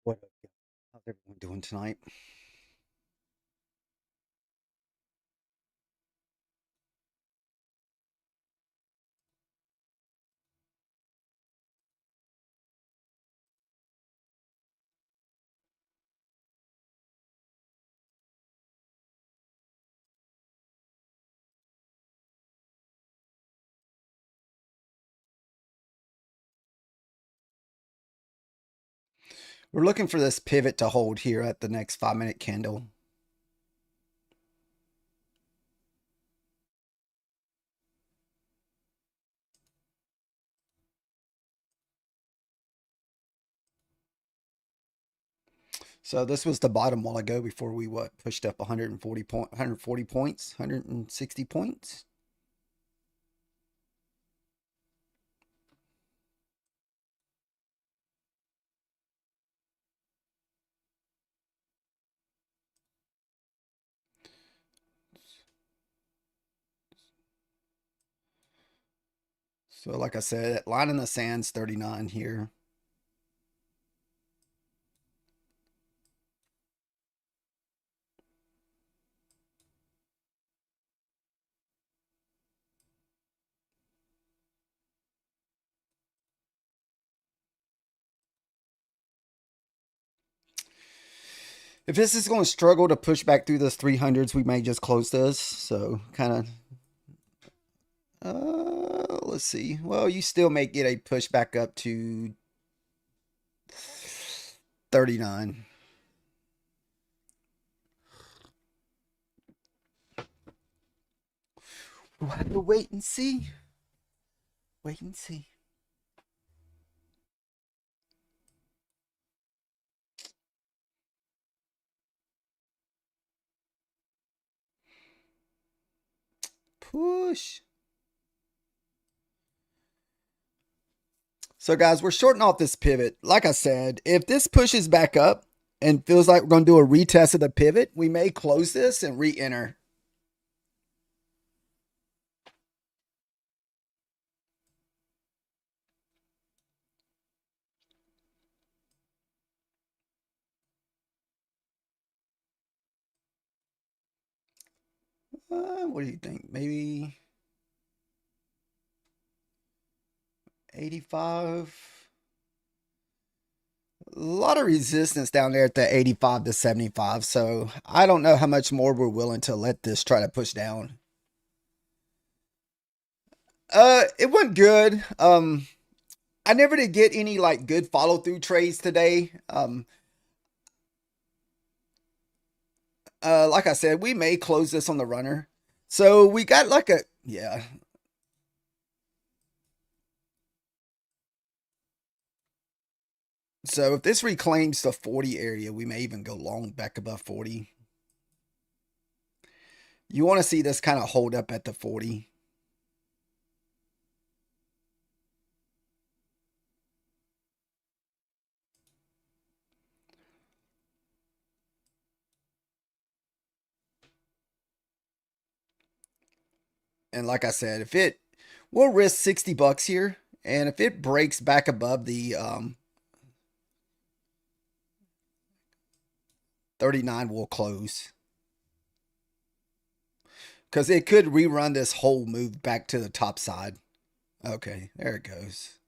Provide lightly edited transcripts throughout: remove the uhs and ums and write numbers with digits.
What up, y'all? How's everyone doing tonight? We're looking for this pivot to hold here at the next 5 minute candle. So this was the bottom while ago before we pushed up 140 points, 160 points. So like I said, line in the sand's 39 here. If this is going to struggle to push back through those 300s, we may just close this. So kind of, let's see. Well, you still may get a push back up to 39. We'll have to wait and see. Wait and see. Push. So, guys, we're shorting off this pivot. Like I said, if this pushes back up and feels like we're going to do a retest of the pivot, we may close this and re-enter. What do you think? Maybe 85? A lot of resistance down there at the 85 to 75. So I don't know how much more we're willing to let this try to push down. It went good. I never did get any like good follow through trades today. Like I said, we may close this on the runner. So we got like a, yeah. So if this reclaims the 40 area, we may even go long back above 40. You want to see this kind of hold up at the 40. And like I said, if it, we'll risk 60 bucks here. And if it breaks back above the 39, we'll close. Because it could rerun this whole move back to the top side. Okay, there it goes.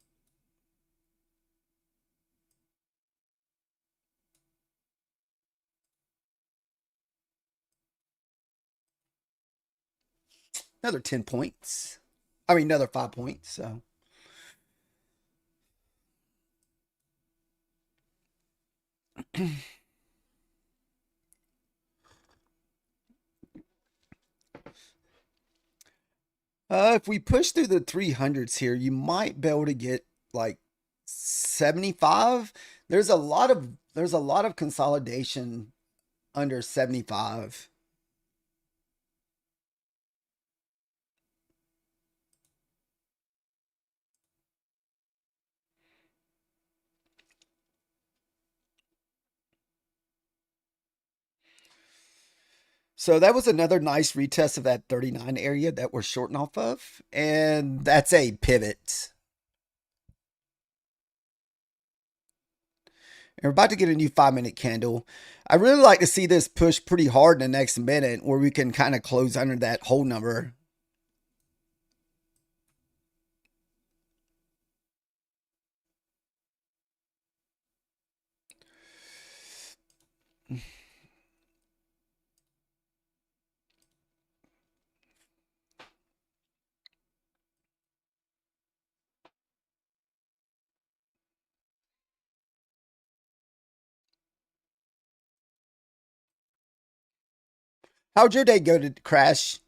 Another 10 points. I mean, another 5 points. So. If we push through the 300s here, you might be able to get like 75. There's a lot of consolidation under 75. So that was another nice retest of that 39 area that we're shorting off of. And that's a pivot. And we're about to get a new 5 minute candle. I really like to see this push pretty hard in the next minute where we can kind of close under that whole number. How'd your day go to Crash?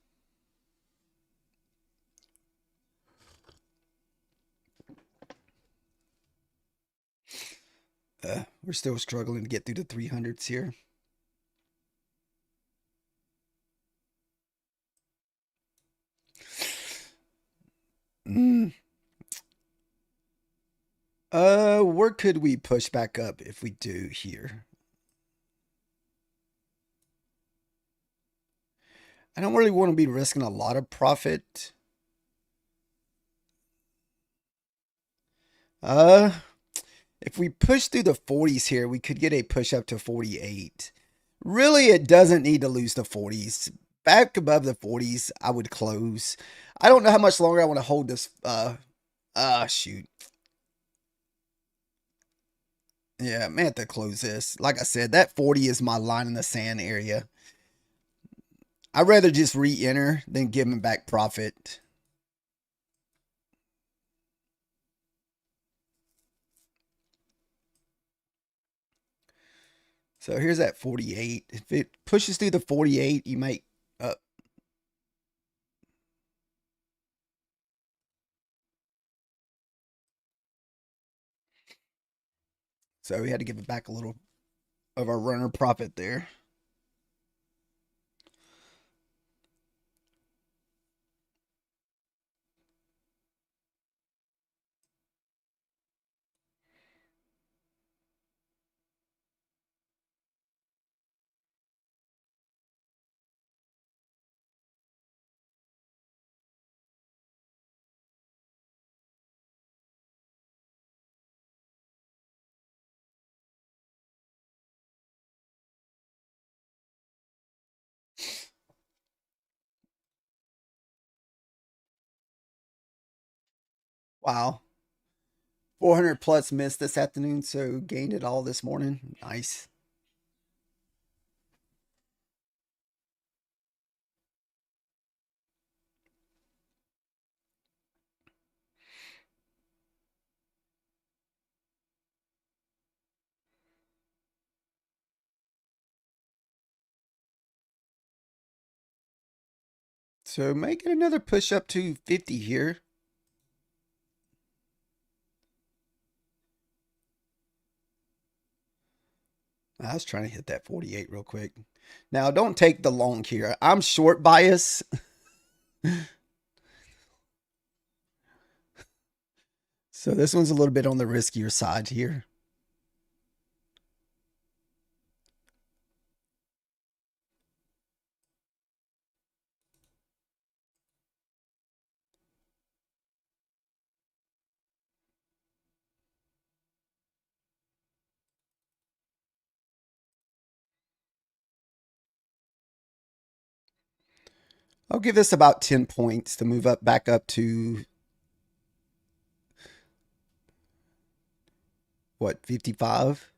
We're still struggling to get through the 300s here. Mm. Where could we push back up if we do here? I don't really want to be risking a lot of profit. Uh, if we push through the 40s here, we could get a push up to 48. Really, it doesn't need to lose the 40s. Back above the 40s, I would close. I don't know how much longer I want to hold this. Shoot. Yeah, I may have to close this. Like I said, that 40 is my line in the sand area. I'd rather just re-enter than give him back profit. So here's that 48. If it pushes through the 48, you might so we had to give it back a little of our runner profit there. Wow. 400 plus missed this afternoon, so gained it all this morning. Nice. So make it another push up to 50 here. I was trying to hit that 48 real quick. Now, don't take the long here. I'm short bias. So this one's a little bit on the riskier side here. I'll give this about 10 points to move up back up to what, 55?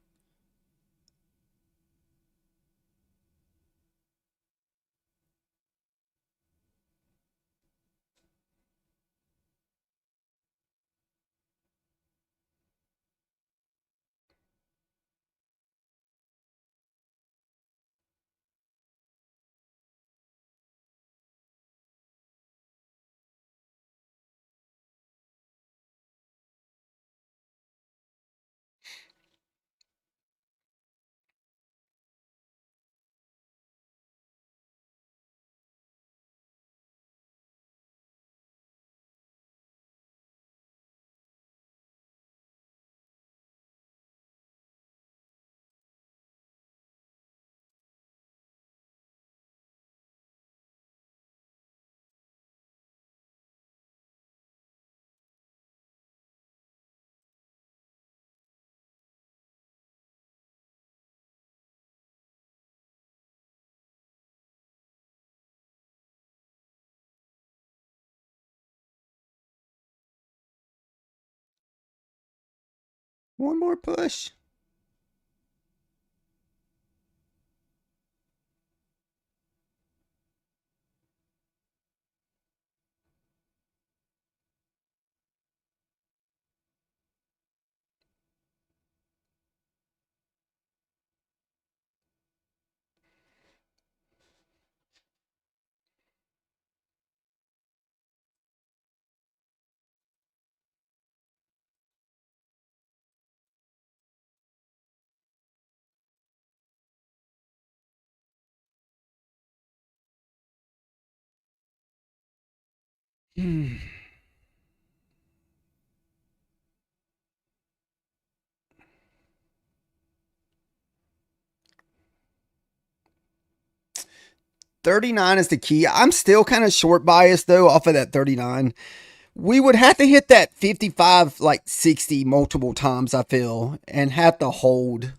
One more push. Hmm. 39 is the key. I'm still kind of short biased though off of that 39. We would have to hit that 55, like 60 multiple times, I feel, and have to hold,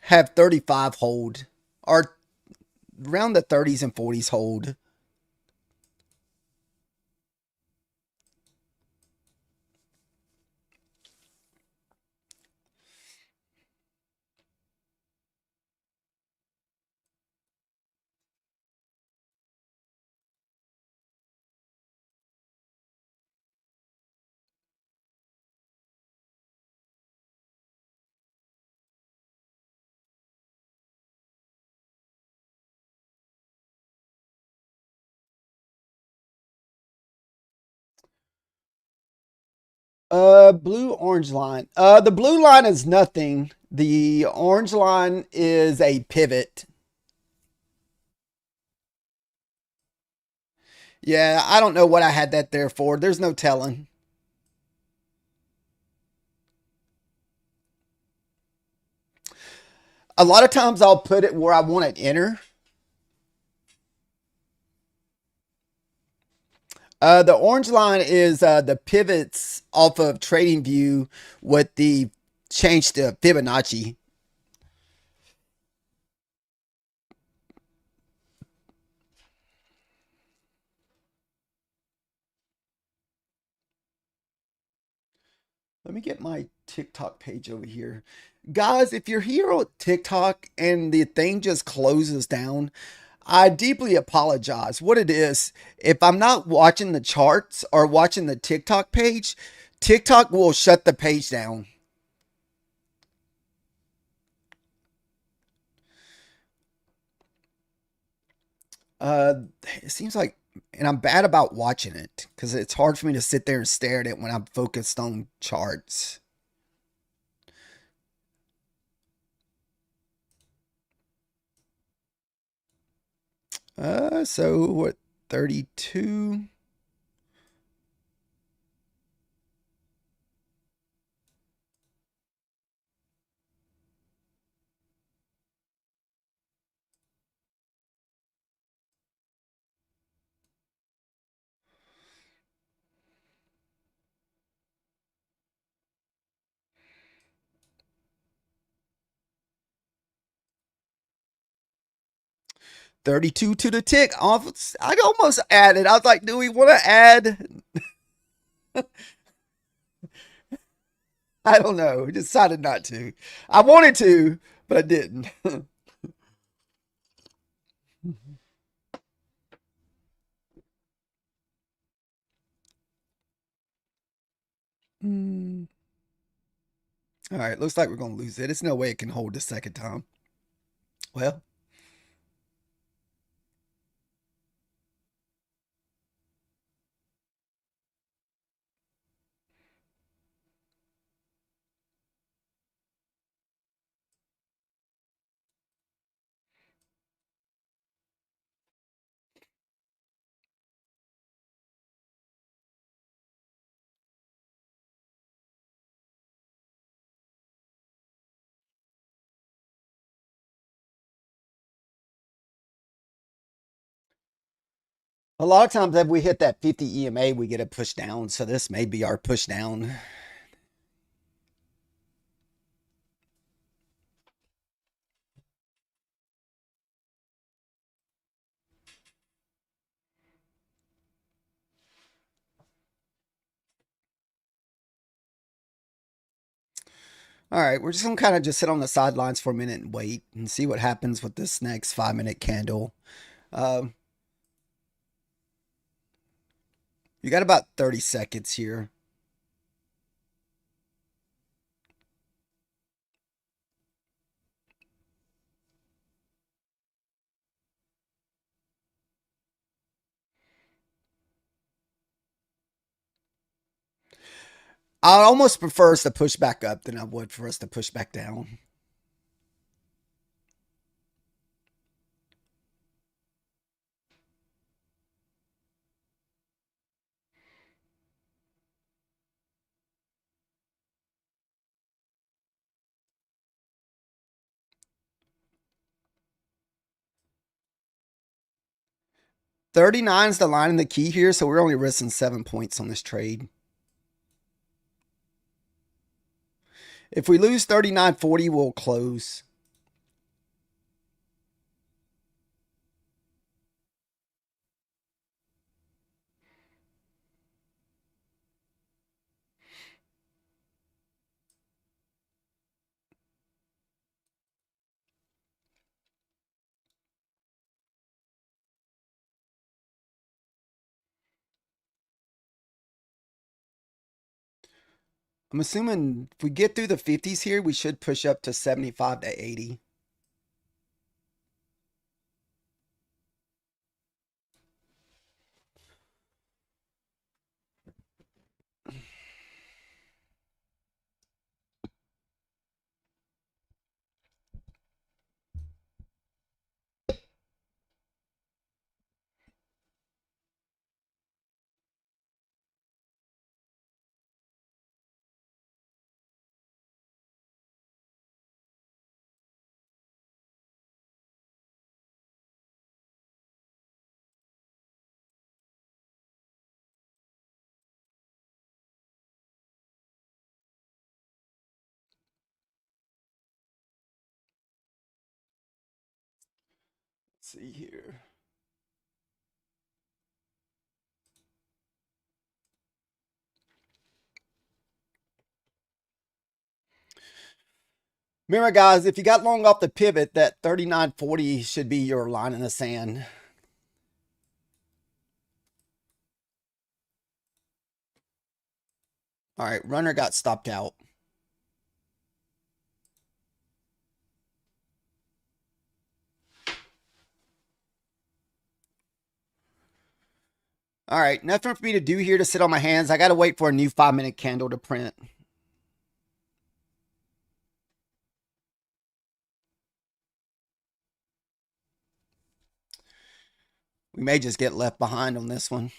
have 35 hold, or around the 30s and 40s hold. Blue orange line. The blue line is nothing. The orange line is a pivot. Yeah, I don't know what I had that there for. There's no telling. A lot of times I'll put it where I want it enter. The orange line is the pivots off of TradingView with the change to Fibonacci. Let me get my TikTok page over here. Guys, if you're here on TikTok and the thing just closes down, I deeply apologize. What it is, if I'm not watching the charts or watching the TikTok page, TikTok will shut the page down. Uh, it seems like, and I'm bad about watching it because it's hard for me to sit there and stare at it when I'm focused on charts. So what, 32? 32 to the tick. I almost added. I was like, do we want to add? I don't know. I decided not to. I wanted to, but I didn't. Mm. All right, looks like we're going to lose it. It's no way it can hold the second time. Well, a lot of times if we hit that 50 EMA, we get a push down. So this may be our push down. All right, we're just gonna kind of just sit on the sidelines for a minute and wait and see what happens with this next 5 minute candle. Um, you got about 30 seconds here. I'd almost prefer us to push back up than I would for us to push back down. $39 is the line in the key here, so we're only risking 7 points on this trade. If we lose 39.40, we'll close. I'm assuming if we get through the 50s here, we should push up to 75 to 80. Let's see here. Remember, guys, if you got long off the pivot, that 39.40 should be your line in the sand. All right, runner got stopped out. All right, nothing for me to do here to sit on my hands. I got to wait for a new 5 minute candle to print. We may just get left behind on this one.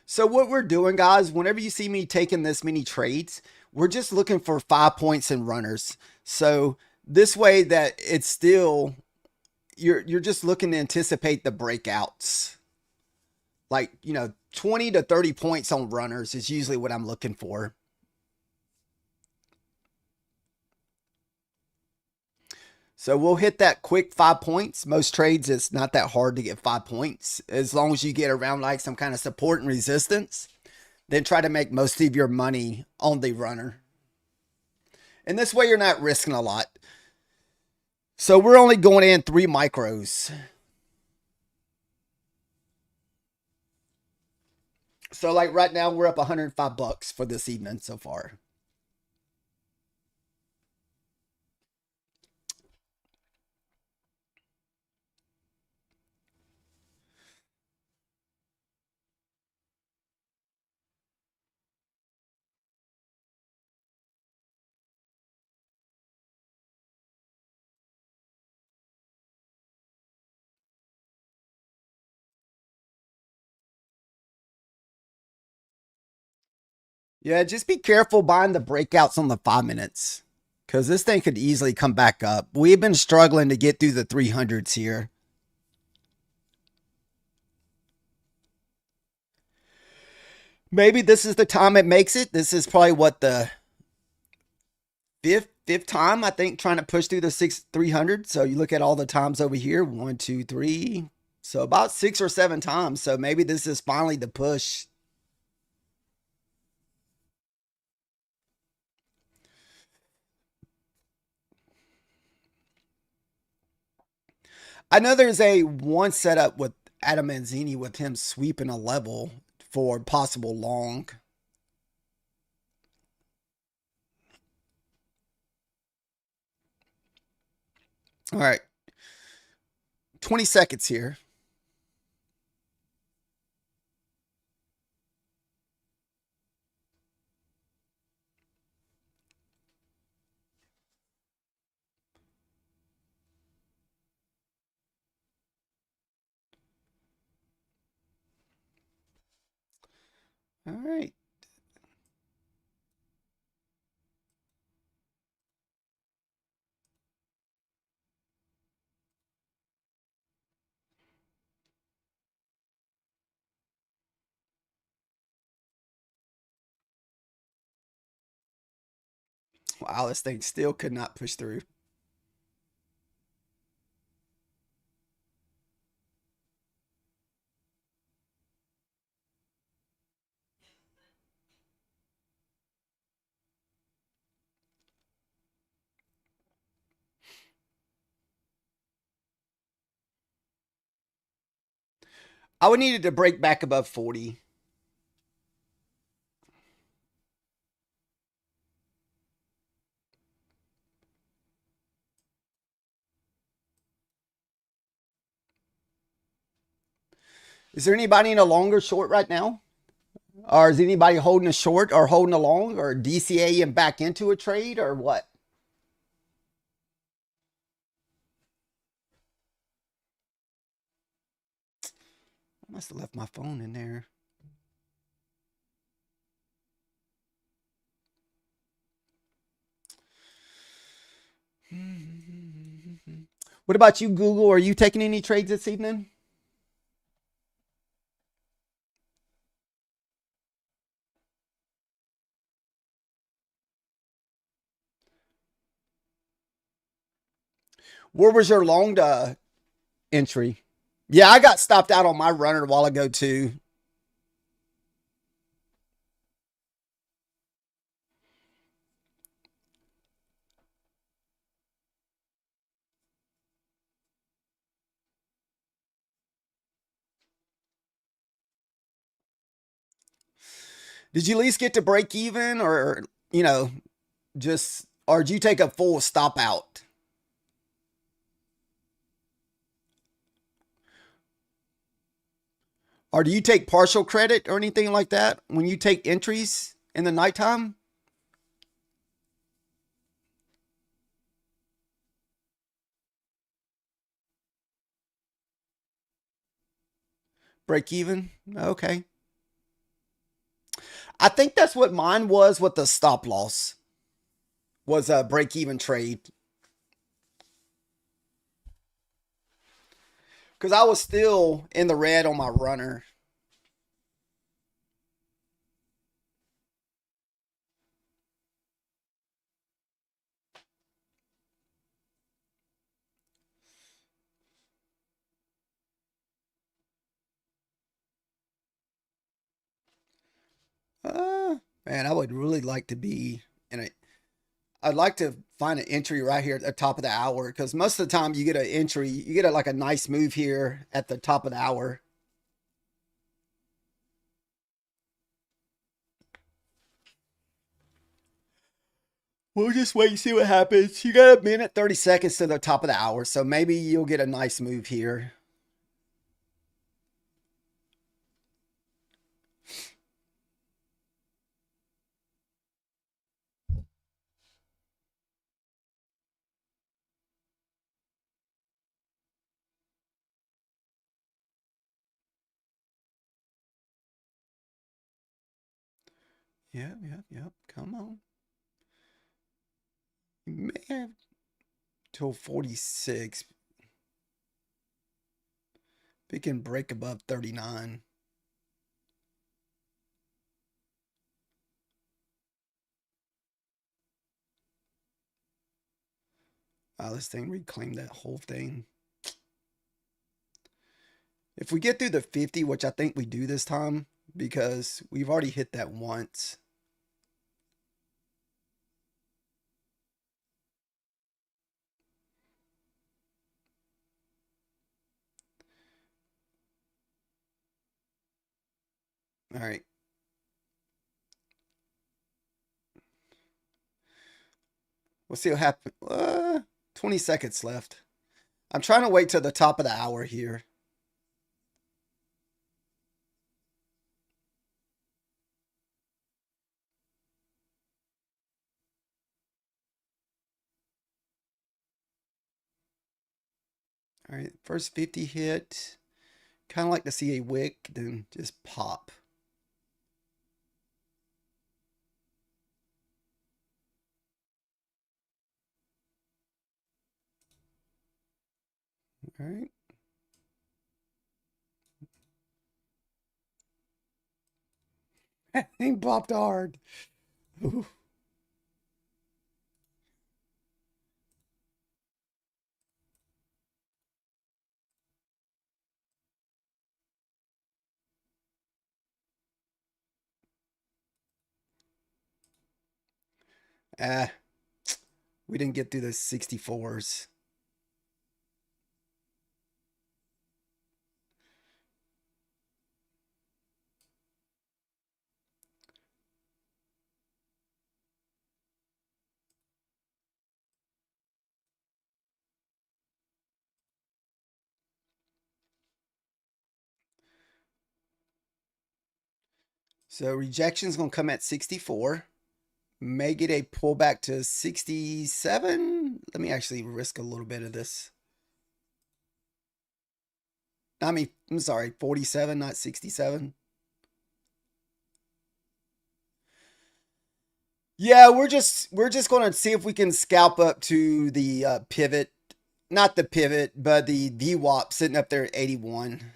So what we're doing, guys, whenever you see me taking this many trades, we're just looking for 5 points in runners. So this way that it's still you're just looking to anticipate the breakouts. Like, 20 to 30 points on runners is usually what I'm looking for. So we'll hit that quick 5 points. Most trades, it's not that hard to get 5 points. As long as you get around like some kind of support and resistance, then try to make most of your money on the runner. And this way you're not risking a lot. So we're only going in 3 micros. So like right now we're up $105 for this evening so far. Yeah, just be careful buying the breakouts on the 5 minutes because this thing could easily come back up. We've been struggling to get through the 300s here. Maybe this is the time it makes it. This is probably what the fifth time I think trying to push through the 300. So you look at all the times over here, 1, 2, 3. So about 6 or 7 times. So maybe this is finally the push. I know there's a one setup with Adam Manzini with him sweeping a level for possible long. All right, 20 seconds here. All right. Wow, this thing still could not push through. I would need it to break back above 40. Is there anybody in a longer short right now? Or is anybody holding a short or holding a long or DCA and back into a trade or what? I must have left my phone in there. What about you, Google? Are you taking any trades this evening? Where was your long entry? Yeah, I got stopped out on my runner a while ago too. Did you at least get to break even or, you know, just, or did you take a full stop out? Or do you take partial credit or anything like that when you take entries in the nighttime? Break even? Okay. I think that's what mine was with the stop loss. Was a break even trade. Because I was still in the red on my runner. Man, I would really like to be in a. I'd like to find an entry right here at the top of the hour because most of the time you get an entry, you get like a nice move here at the top of the hour. We'll just wait and see what happens. You got a minute, 30 seconds to the top of the hour, so maybe you'll get a nice move here. Yep, yep, yep. Come on. You may have till 46. If it can break above 39. Wow, this thing reclaimed that whole thing. If we get through the 50, which I think we do this time, because we've already hit that once. All right. We'll see what happens. 20 seconds left. I'm trying to wait till the top of the hour here. All right, first 50 hit. Kind of like to see a wick, then just pop. All right. He popped hard. Ooh. Ah, we didn't get through the 64s. So rejection's going to come at 64. May get a pullback to 67. Let me actually risk a little bit of this. I mean, I'm sorry, 47, not 67. Yeah, we're just going to see if we can scalp up to the pivot, not the pivot, but the VWAP sitting up there at 81.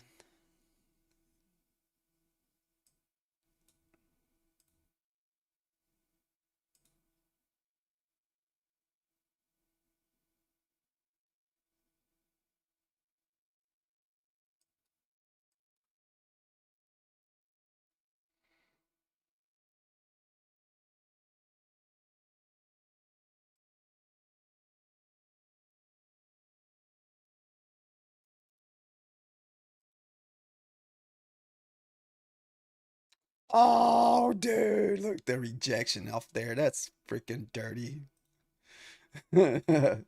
Oh, dude, look the rejection off there. That's freaking dirty. All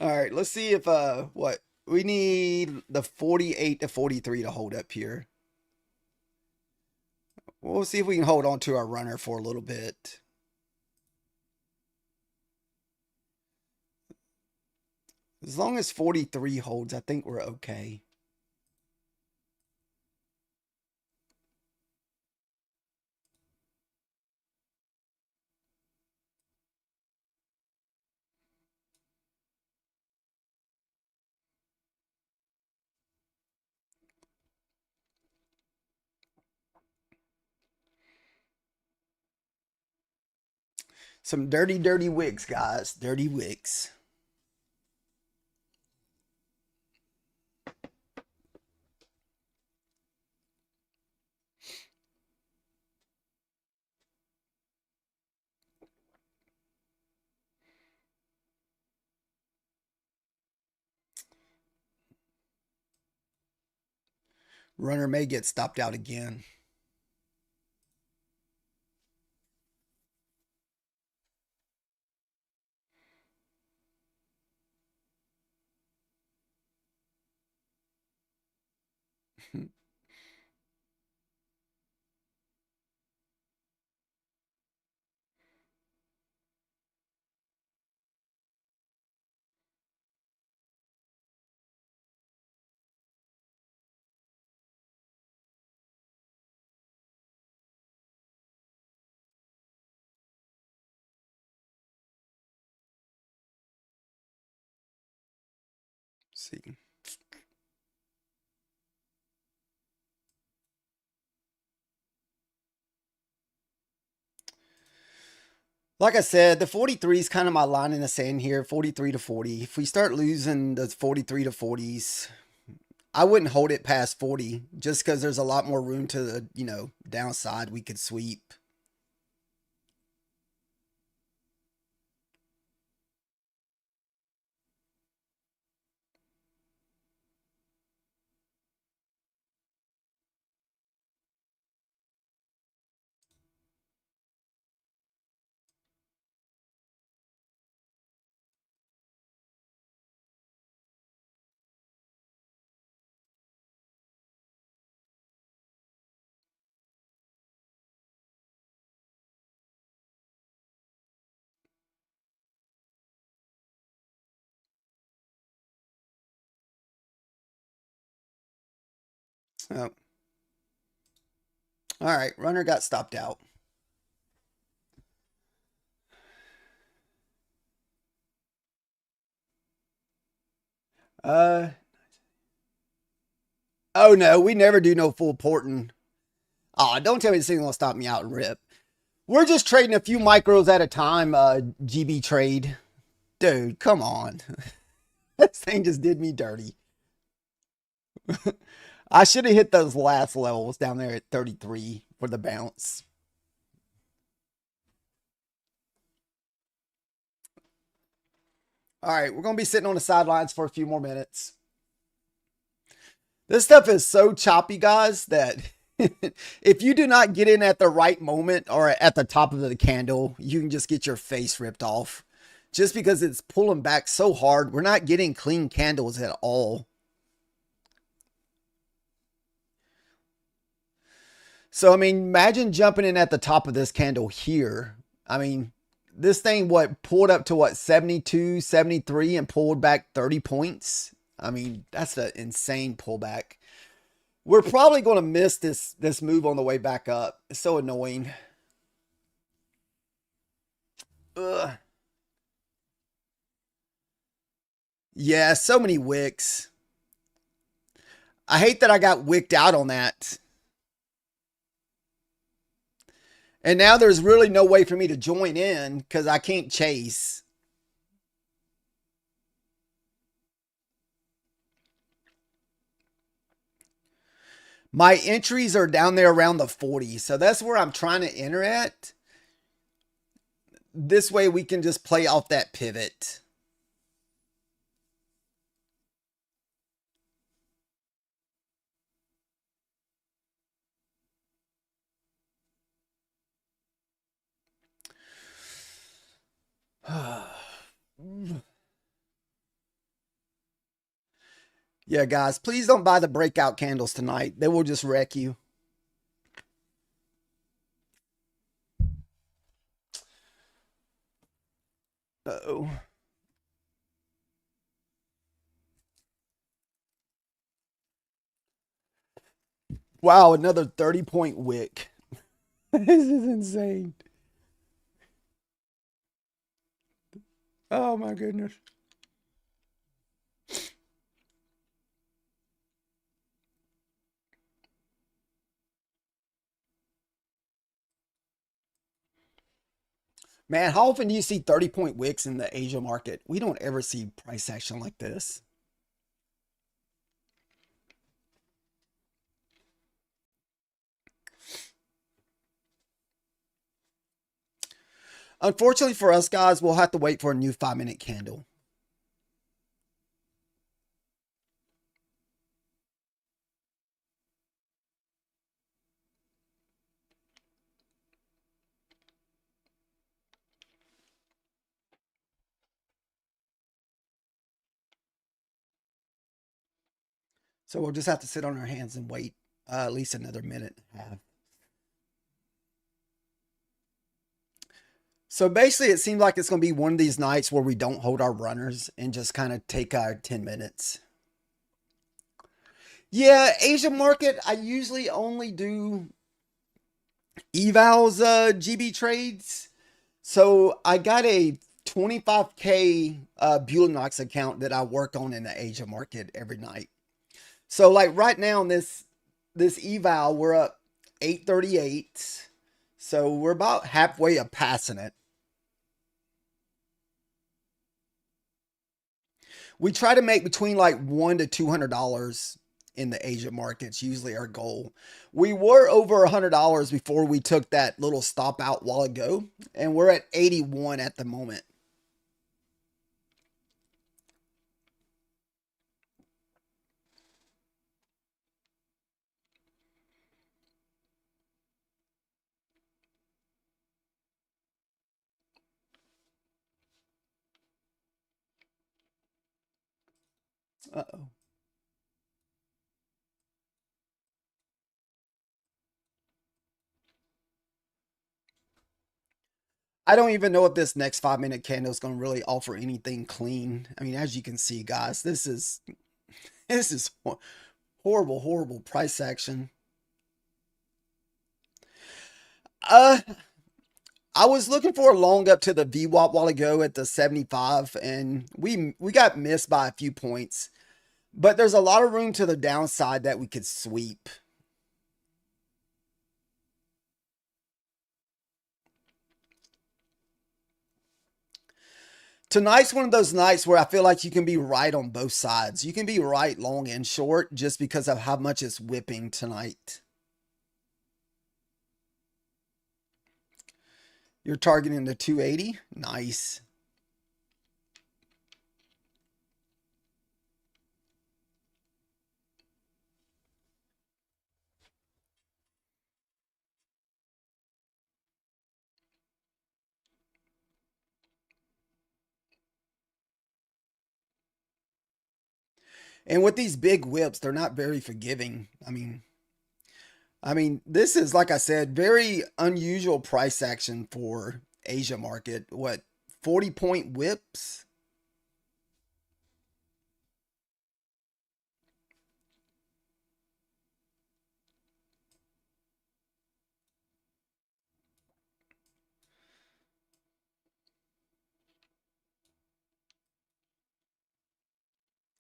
right, let's see if what we need the 48 to 43 to hold up here. We'll see if we can hold on to our runner for a little bit. As long as 43 holds, I think we're okay. Some dirty, dirty wicks, guys. Dirty wicks. Runner may get stopped out again. See. Like I said, the 43 is kind of my line in the sand here, 43 to 40. If we start losing the 43 to 40s, I wouldn't hold it past 40 just because there's a lot more room to the, downside we could sweep. Oh. All right, runner got stopped out. Uh oh no, we never do no full porting. Oh, don't tell me this thing's gonna stop me out and rip. We're just trading a few micros at a time, GB trade. Dude, come on. This thing just did me dirty. I should have hit those last levels down there at 33 for the bounce. All right, we're going to be sitting on the sidelines for a few more minutes. This stuff is so choppy, guys, that if you do not get in at the right moment or at the top of the candle, you can just get your face ripped off. Just because it's pulling back so hard, we're not getting clean candles at all. So, I mean, imagine jumping in at the top of this candle here. I mean, this thing, what, pulled up to what, 72, 73 and pulled back 30 points? I mean, that's an insane pullback. We're probably going to miss this move on the way back up. It's so annoying. Ugh. Yeah, so many wicks. I hate that I got wicked out on that. And now there's really no way for me to join in because I can't chase. My entries are down there around the 40. So that's where I'm trying to enter at. This way we can just play off that pivot. Yeah, guys, please don't buy the breakout candles tonight. They will just wreck you. Uh-oh. Wow, another 30-point wick. This is insane. Oh my goodness. Man, how often do you see 30-point wicks in the Asia market? We don't ever see price action like this. Unfortunately for us guys, we'll have to wait for a new 5-minute candle. So we'll just have to sit on our hands and wait at least another minute and a half. So basically, it seems like it's going to be one of these nights where we don't hold our runners and just kind of take our 10 minutes. Yeah, Asia market, I usually only do evals GB trades. So I got a 25K Bulenox account that I work on in the Asia market every night. So like right now in this eval, we're up 838. So we're about halfway up passing it. We try to make between like $100 to $200 in the Asia markets, usually our goal. We were over $100 before we took that little stop out while ago, and we're at 81 at the moment. Uh-oh. I don't even know if this next 5-minute candle is going to really offer anything clean. I mean, as you can see, guys, this is Horrible, horrible price action. Uh, I was looking for a long up to the VWAP while ago at the 75, and we got missed by a few points. But there's a lot of room to the downside that we could sweep. Tonight's one of those nights where I feel like you can be right on both sides. You can be right long and short just because of how much it's whipping tonight. You're targeting the 280. Nice. And with these big whips, they're not very forgiving. I mean, this is like I said, very unusual price action for Asia market. What, 40-point whips?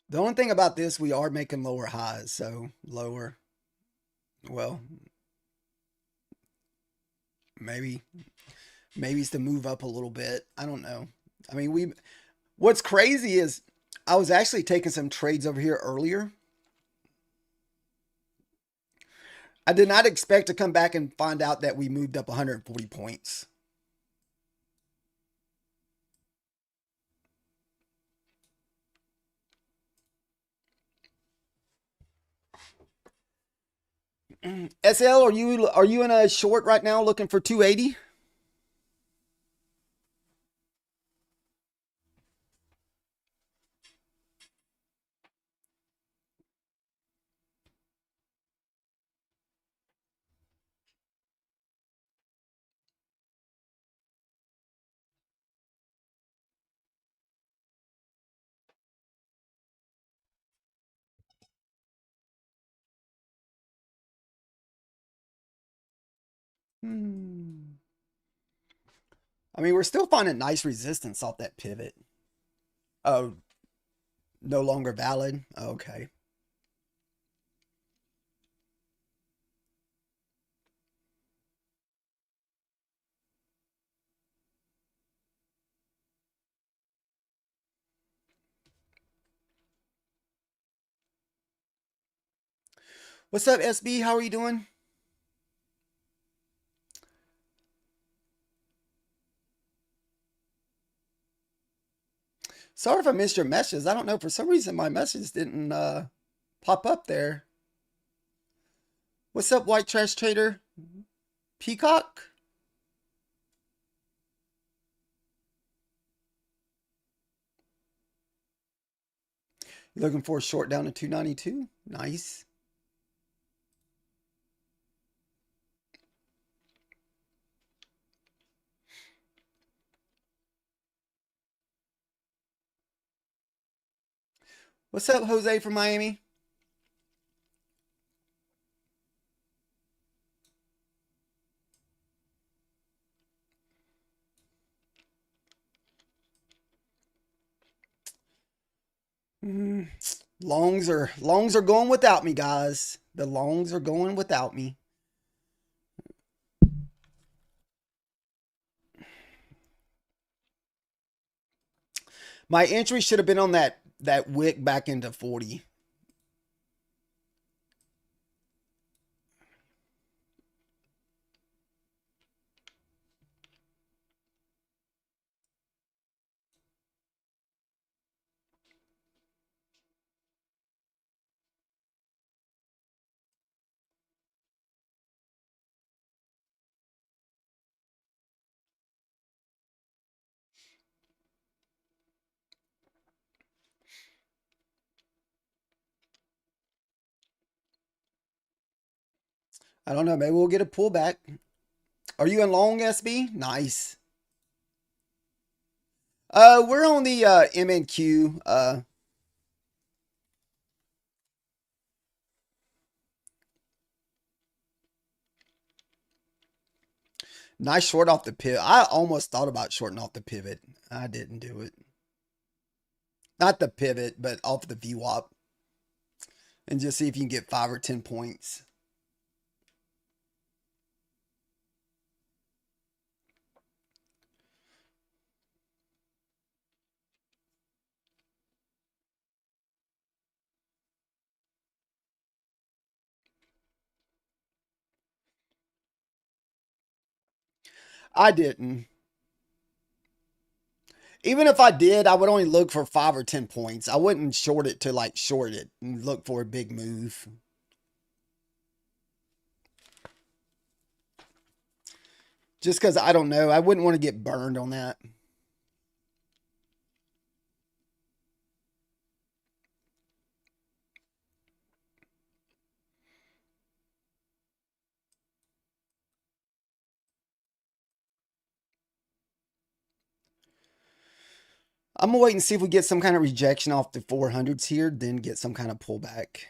The only thing about this, we are making lower highs, so lower. Well, maybe it's to move up a little bit. I don't know. I mean, we. What's crazy is I was actually taking some trades over here earlier. I did not expect to come back and find out that we moved up 140 points. SL, are you in a short right now looking for 280? Hmm. I mean, we're still finding nice resistance off that pivot. Oh, no longer valid. Okay. What's up, SB? How are you doing? Sorry if I missed your messages. I don't know. For some reason, my message didn't pop up there. What's up, White Trash Trader? Peacock? You looking for a short down to 292? Nice. What's up, Jose from Miami? Mm, longs are going without me, guys. The longs are going without me. My entry should have been on that wick back into 40. I don't know. Maybe we'll get a pullback. Are you in long, SB? Nice. We're on the MNQ. Nice short off the pivot. I almost thought about shorting off the pivot. I didn't do it. Not the pivot, but off the VWAP. And just see if you can get 5 or 10 points. I didn't. Even if I did, I would only look for 5 or 10 points. I wouldn't short it to like short it and look for a big move. Just because I don't know. I wouldn't want to get burned on that. I'm gonna wait and see if we get some kind of rejection off the 400s here, then get some kind of pullback.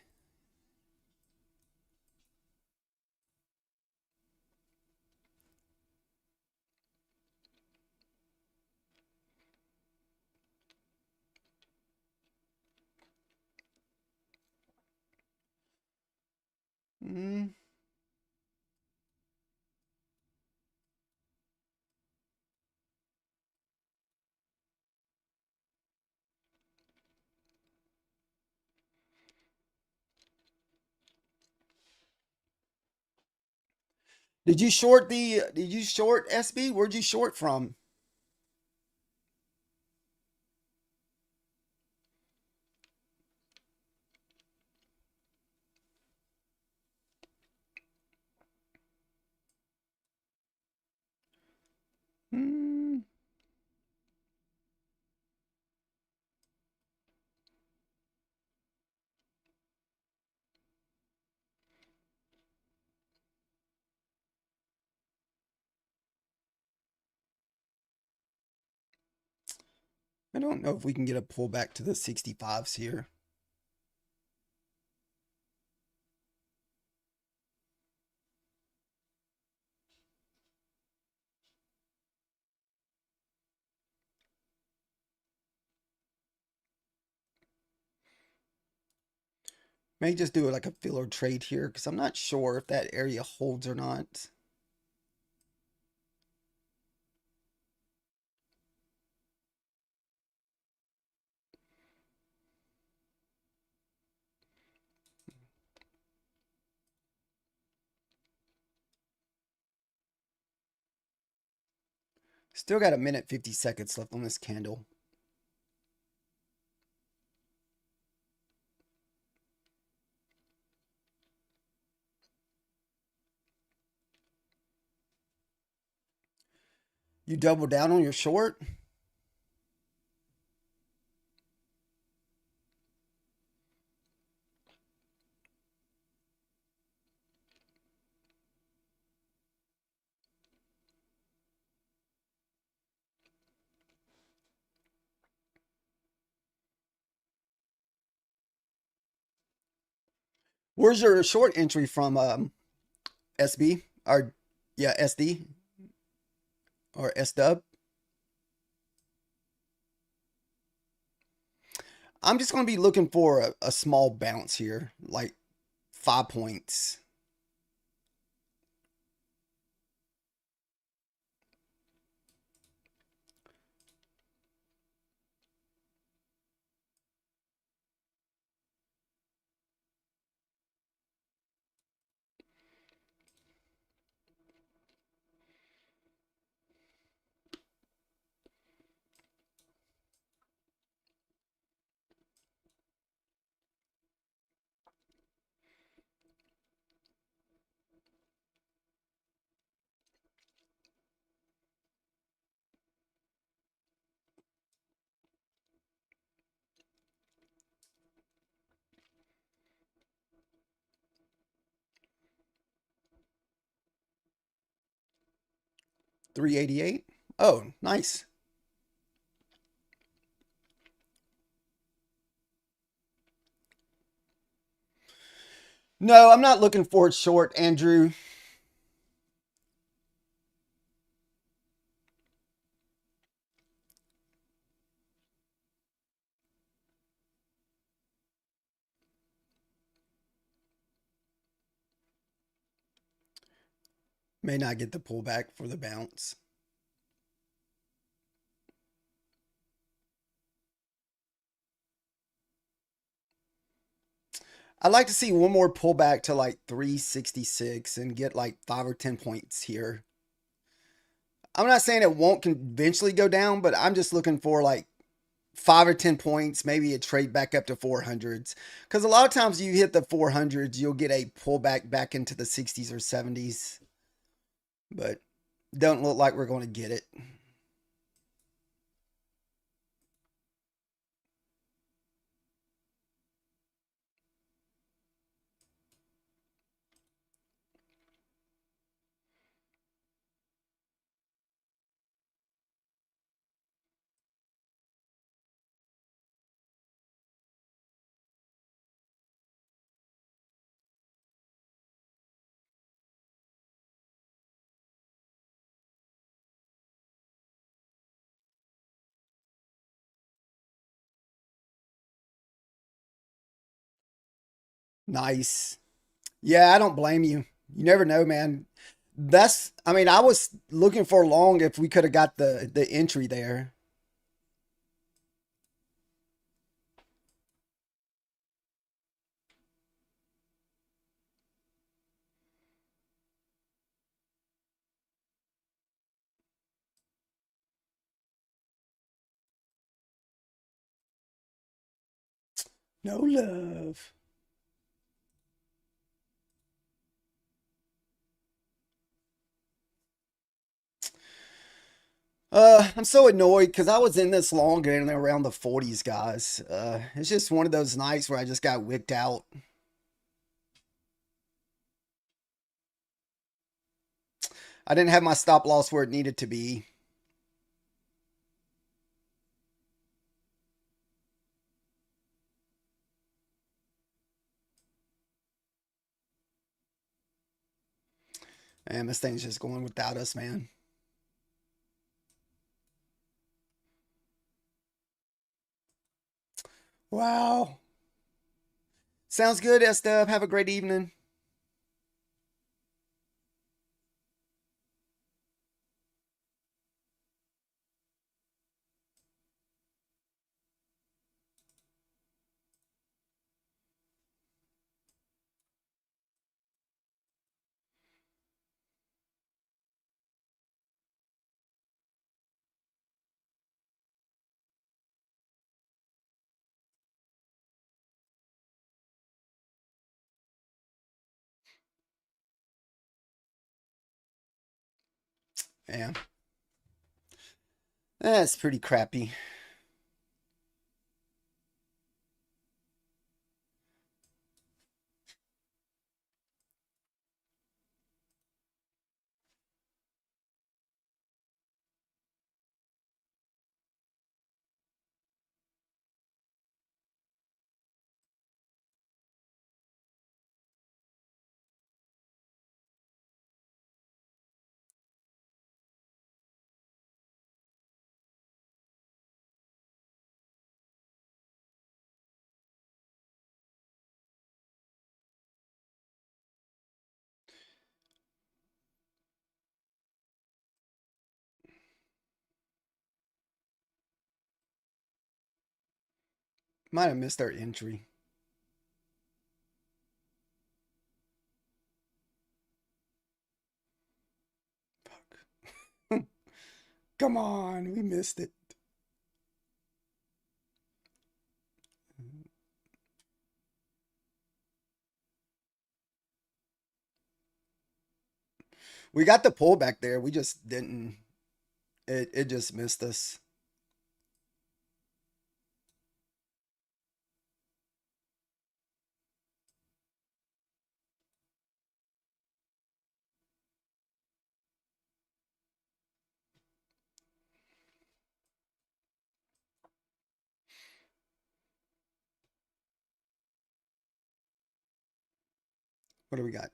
Mm. Did you short the? Did you short SB? Where'd you short from? Hmm. I don't know if we can get a pullback to the 65s here. May just do it like a filler trade here because I'm not sure if that area holds or not. Still got a minute 50 seconds left on this candle. You double down on your short? Where's your short entry from, SB? Or, yeah, SD? Or SW? I'm just going to be looking for a small bounce here, like 5 points. $388. Oh, nice. No, I'm not looking for it short, Andrew. May not get the pullback for the bounce. I'd like to see one more pullback to like 366 and get like 5 or 10 points here. I'm not saying it won't eventually go down, but I'm just looking for like 5 or 10 points, maybe a trade back up to 400s. Because a lot of times you hit the 400s, you'll get a pullback back into the 60s or 70s, but don't look like we're going to get it. Nice. Yeah, I don't blame you. You never know, man. I mean, I was looking for long if we could have got the entry there. No love. I'm so annoyed because I was in this long and around the 40s, guys. It's just one of those nights where I just got wicked out. I didn't have my stop loss where it needed to be. And this thing's just going without us, man. Wow. Sounds good, S-Dub. Have a great evening. Yeah. That's pretty crappy. Might have missed our entry. Fuck. Come on, we missed it. We got the pullback there. We just didn't. It just missed us. What do we got?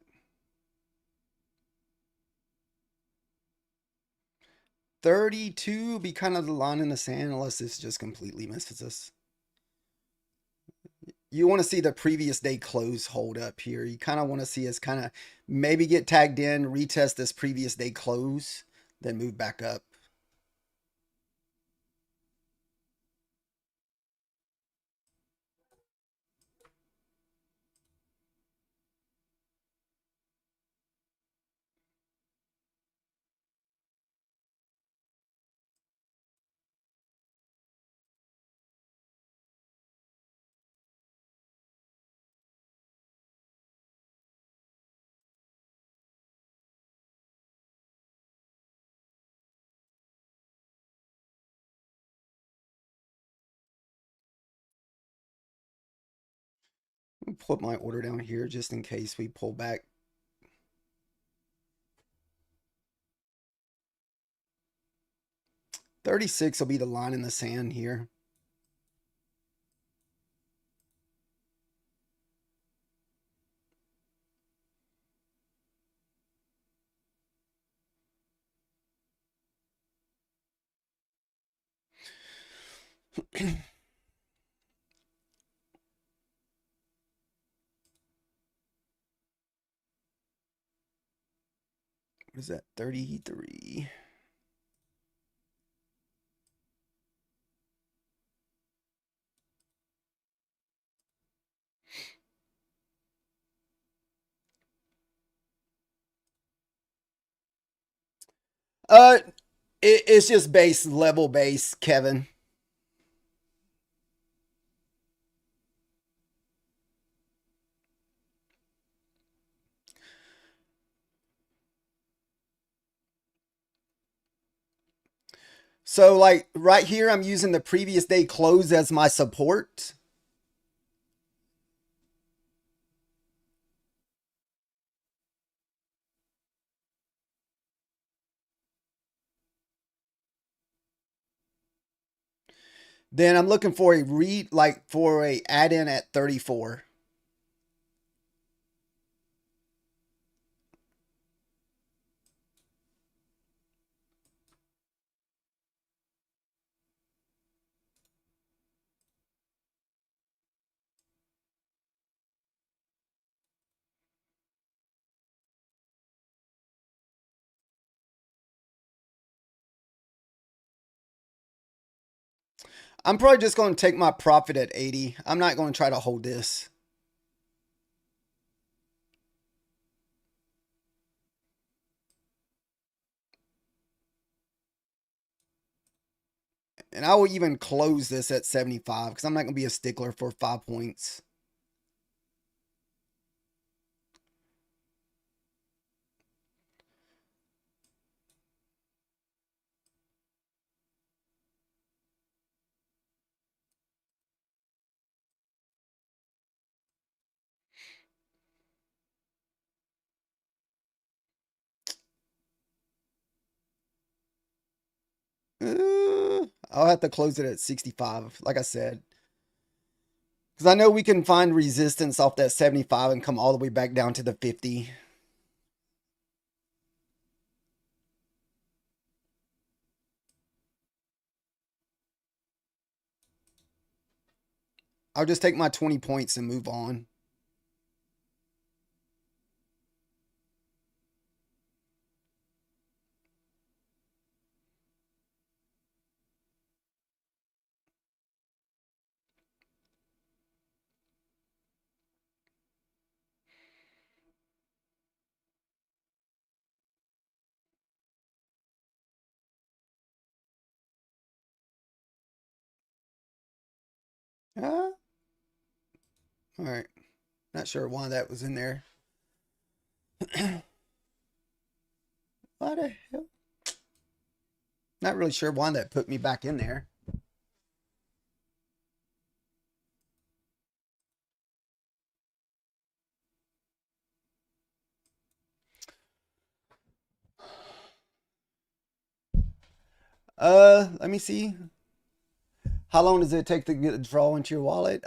32 be kind of the line in the sand unless this just completely misses us. you want to see the previous day close hold up here. You kind of want to see us kind of maybe get tagged in, retest this previous day close, then move back up. Put my order down here just in case we pull back. $36 will be the line in the sand here. What is that? 33. Uh, it's just base level base, Kevin. So like right here, I'm using the previous day close as my support. Then I'm looking for a read, like for a add in at 34. I'm probably just going to take my profit at 80. I'm not going to try to hold this. And I will even close this at 75 because I'm not going to be a stickler for 5 points. I'll have to close it at 65, like I said. Because I know we can find resistance off that 75 and come all the way back down to the 50. I'll just take my 20 points and move on. All right. Not sure why that was in there. Why the hell? Not really sure why that put me back in there. Let me see. How long does it take to get a draw into your wallet?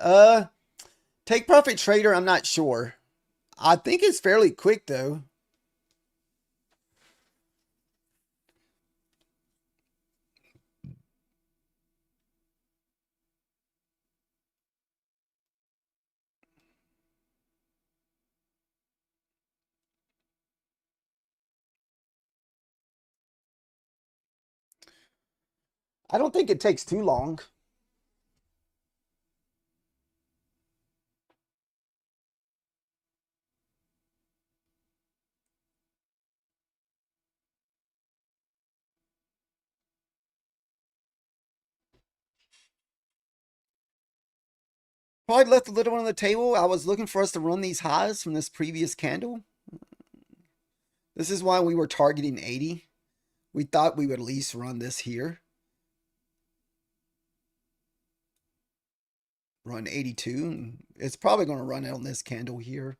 Take profit trader, I'm not sure. I think it's fairly quick though. I don't think it takes too long. Probably left a little on the table. I was looking for us to run these highs from this previous candle. This is why we were targeting 80. We thought we would at least run this here. Run 82. And it's probably going to run it on this candle here.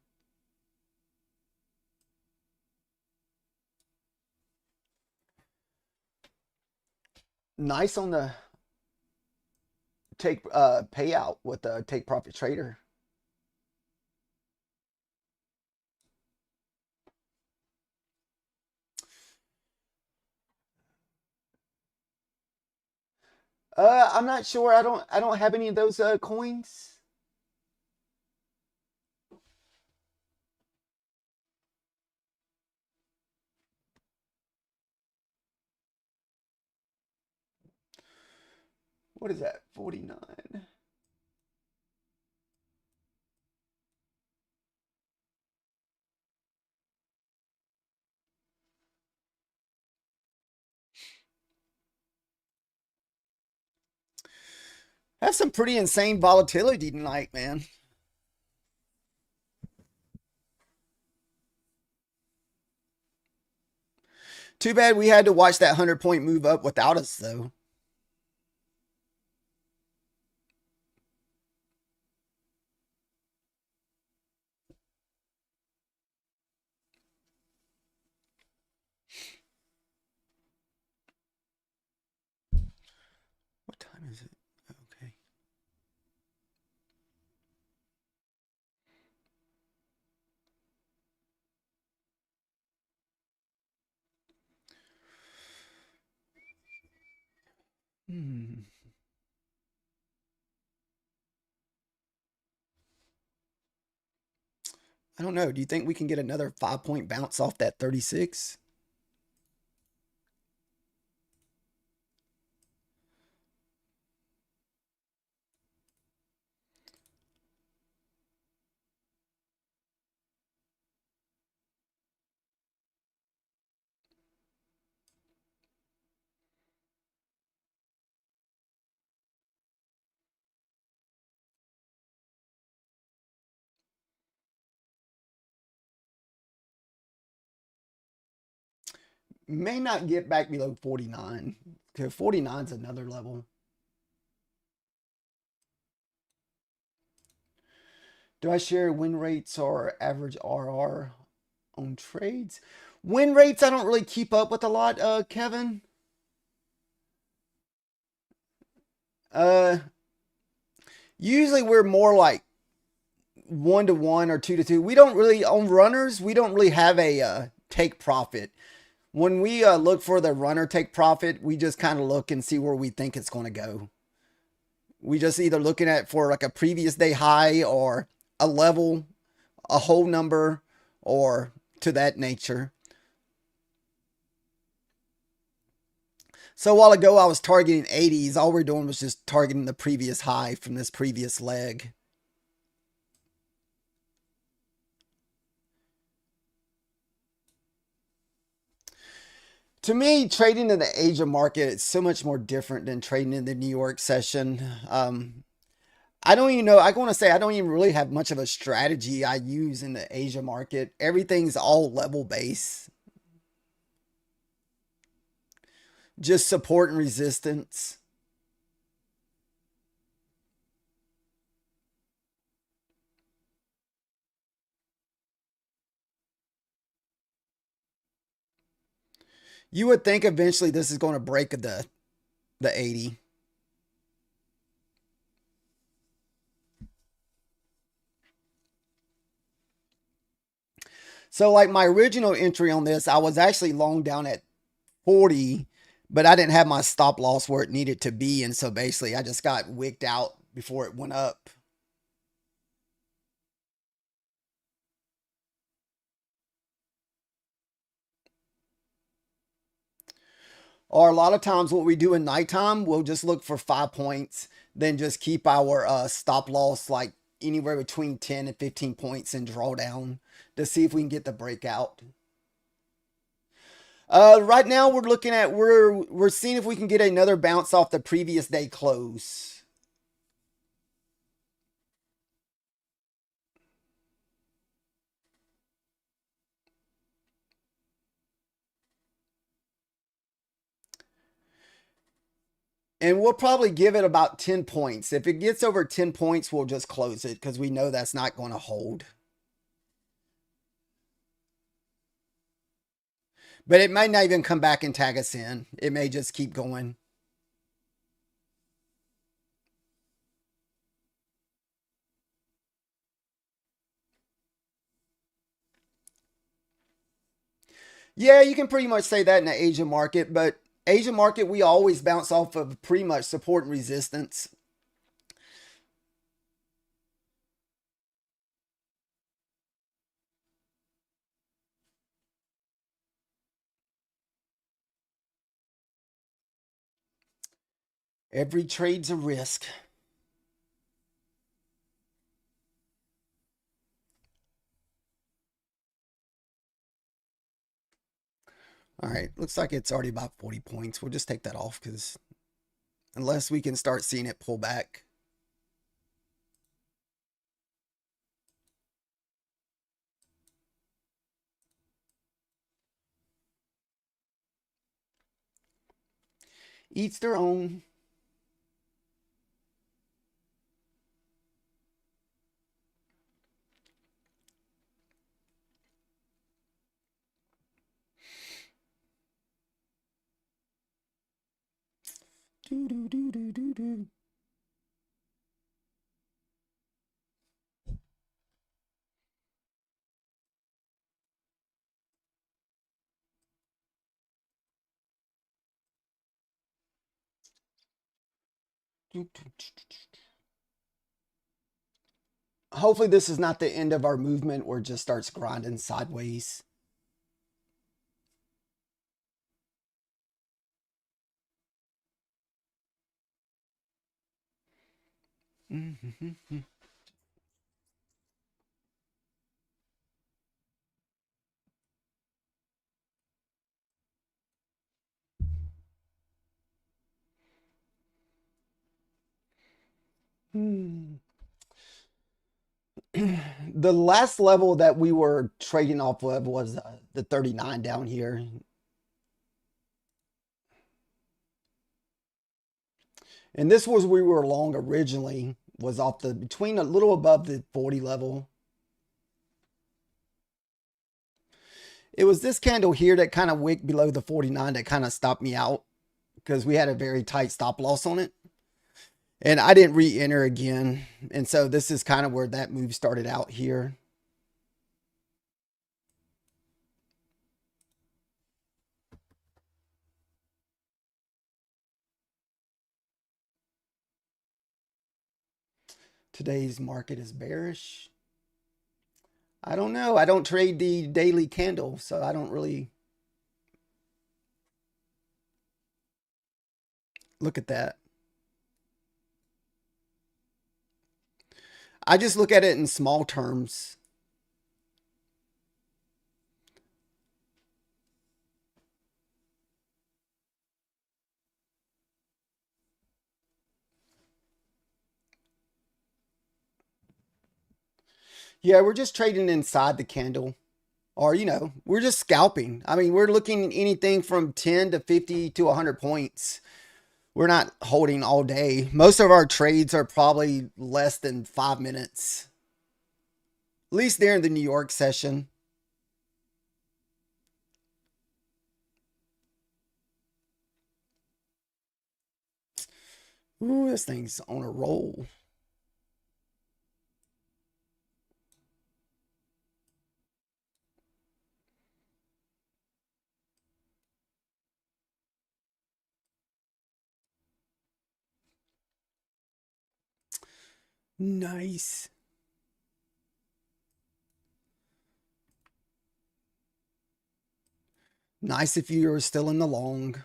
Nice on the take payout with the take profit trader. I'm not sure. I don't have any of those coins. What is that? 49. Have some pretty insane volatility tonight, man. Too bad we had to watch that 100-point move up without us, though. What time is it? Okay. I don't know. Do you think we can get another 5-point bounce off that 36? May not get back below 49. Because 49 is another level. Do I share win rates or average RR on trades? Win rates, I don't really keep up with a lot, Kevin. Uh, Usually we're more like 1-to-1 or 2-to-2. We don't really on runners. We don't really have a take profit. When we look for the runner take profit, we just kind of look and see where we think it's going to go. We just either looking at for like a previous day high or a level, a whole number, or to that nature. So a while ago, I was targeting 80s. All we're doing was just targeting the previous high from this previous leg. To me, trading in the Asia market is so much more different than trading in the New York session. I don't even know. I want to say I don't even really have much of a strategy I use in the Asia market. Everything's all level base, just support and resistance. You would think eventually this is going to break the 80. So like my original entry on this, I was actually long down at 40, but I didn't have my stop loss where it needed to be. And so basically I just got wicked out before it went up. Or a lot of times what we do in nighttime, we'll just look for 5 points, then just keep our stop loss like anywhere between 10 and 15 points and draw down to see if we can get the breakout. Right now we're looking at we're seeing if we can get another bounce off the previous day close. And we'll probably give it about 10 points. If it gets over 10 points, we'll just close it because we know that's not going to hold. But it might not even come back and tag us in. It may just keep going. Yeah, you can pretty much say that in the Asian market, but Asian market, we always bounce off of pretty much support and resistance. Every trade's a risk. All right, looks like it's already about 40 points. We'll just take that off because unless we can start seeing it pull back. Eats their own. Do, do, do, do, do, do. Hopefully this is not the end of our movement where it just starts grinding sideways. The last level that we were trading off of was the 39 down here. And this was we were long originally, was off the between a little above the 40 level. It was this candle here that kind of wicked below the 49 that kind of stopped me out because we had a very tight stop loss on it. And I didn't re-enter again. And so this is kind of where that move started out here. Today's market is bearish. I don't know. I don't trade the daily candle, so I don't really look at that. I just look at it in small terms. Yeah, we're just trading inside the candle. Or, we're just scalping. I mean, we're looking at anything from 10 to 50 to 100 points. We're not holding all day. Most of our trades are probably less than 5 minutes, at least there in the New York session. Ooh, this thing's on a roll. Nice. Nice if you're still in the long.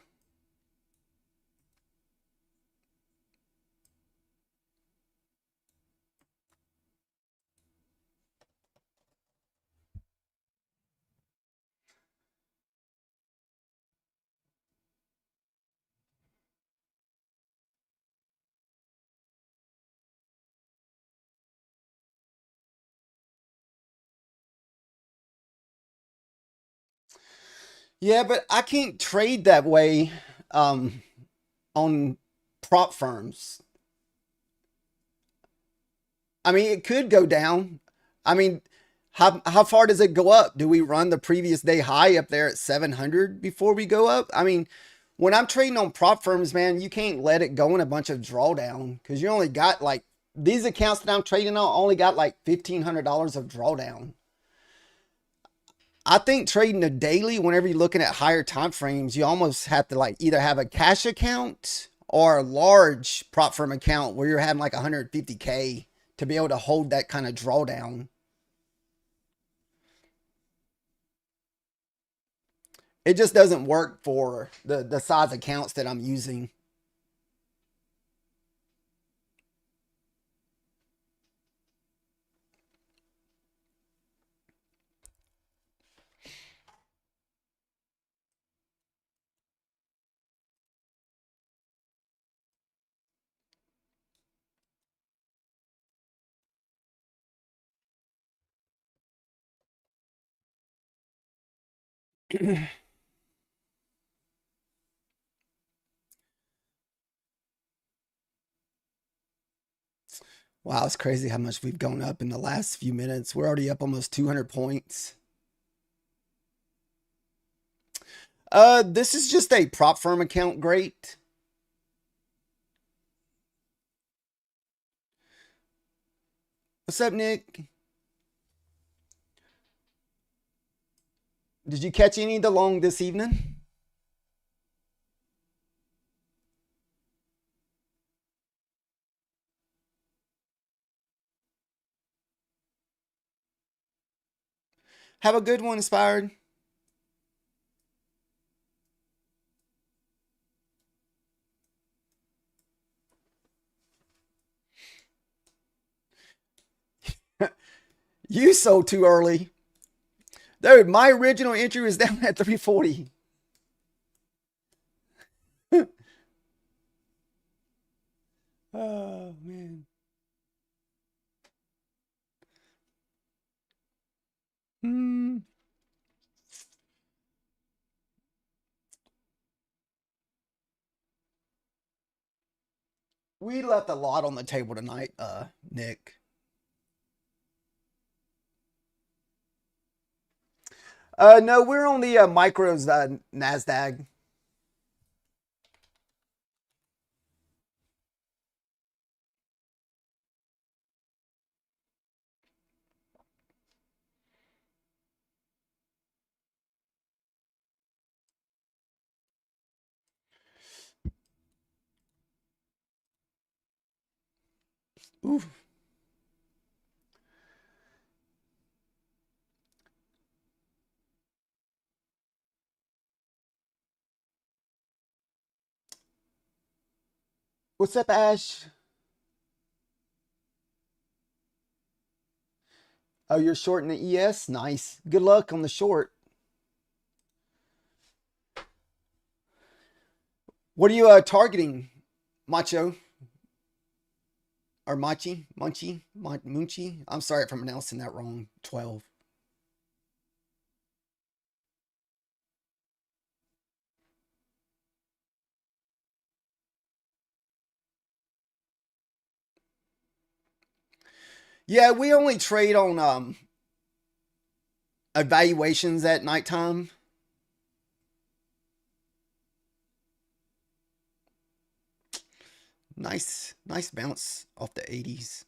Yeah, but I can't trade that way um, on prop firms. I mean, it could go down. I mean, how far does it go up? Do we run the previous day high up there at 700 before we go up? I mean, when I'm trading on prop firms, man, you can't let it go in a bunch of drawdown because you only got like these accounts that I'm trading on only got like $1,500 of drawdown. I think trading a daily, whenever you're looking at higher time frames, you almost have to like either have a cash account or a large prop firm account where you're having like 150K to be able to hold that kind of drawdown. It just doesn't work for the size accounts that I'm using. Wow, it's crazy how much we've gone up in the last few minutes. We're already up almost 200 points. This is just a prop firm account. Great. What's up, Nick? Did you catch any of the long this evening? Have a good one, Inspired. You sold too early. Dude, my original entry was down at 340. Oh, man. Hmm. We left a lot on the table tonight, Nick. No, we're on the micros Nasdaq. Ooh. What's up, Ash? Oh, you're shorting the ES? Nice. Good luck on the short. What are you targeting, Macho? Or Machi? Munchi? I'm sorry if I'm pronouncing that wrong. 12. Yeah, we only trade on evaluations at nighttime. Nice bounce off the 80s.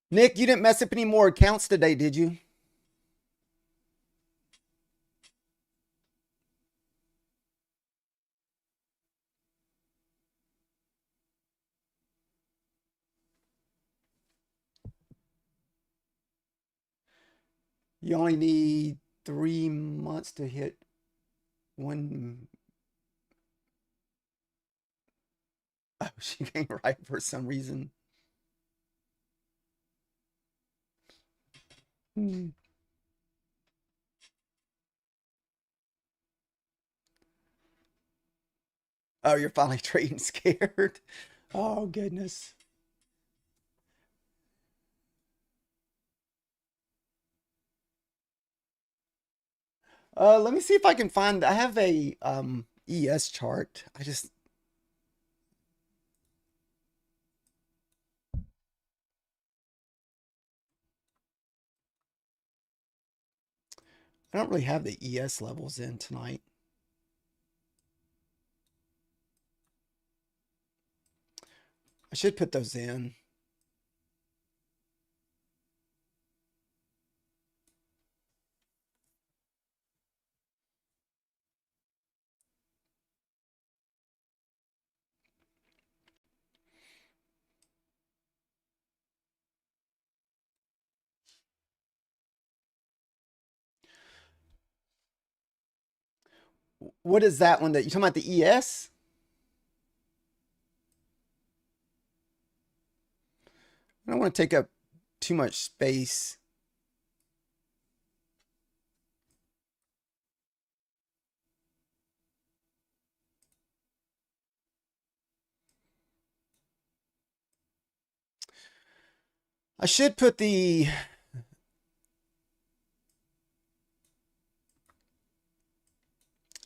Nick, you didn't mess up any more accounts today, did you? You only need 3 months to hit one. Oh, she came right for some reason. Hmm. Oh, you're finally trading scared. Oh, goodness. Let me see if I can find. I have a ES chart. I don't really have the ES levels in tonight. I should put those in. What is that one that you talking about, the ES? I don't want to take up too much space. I should put the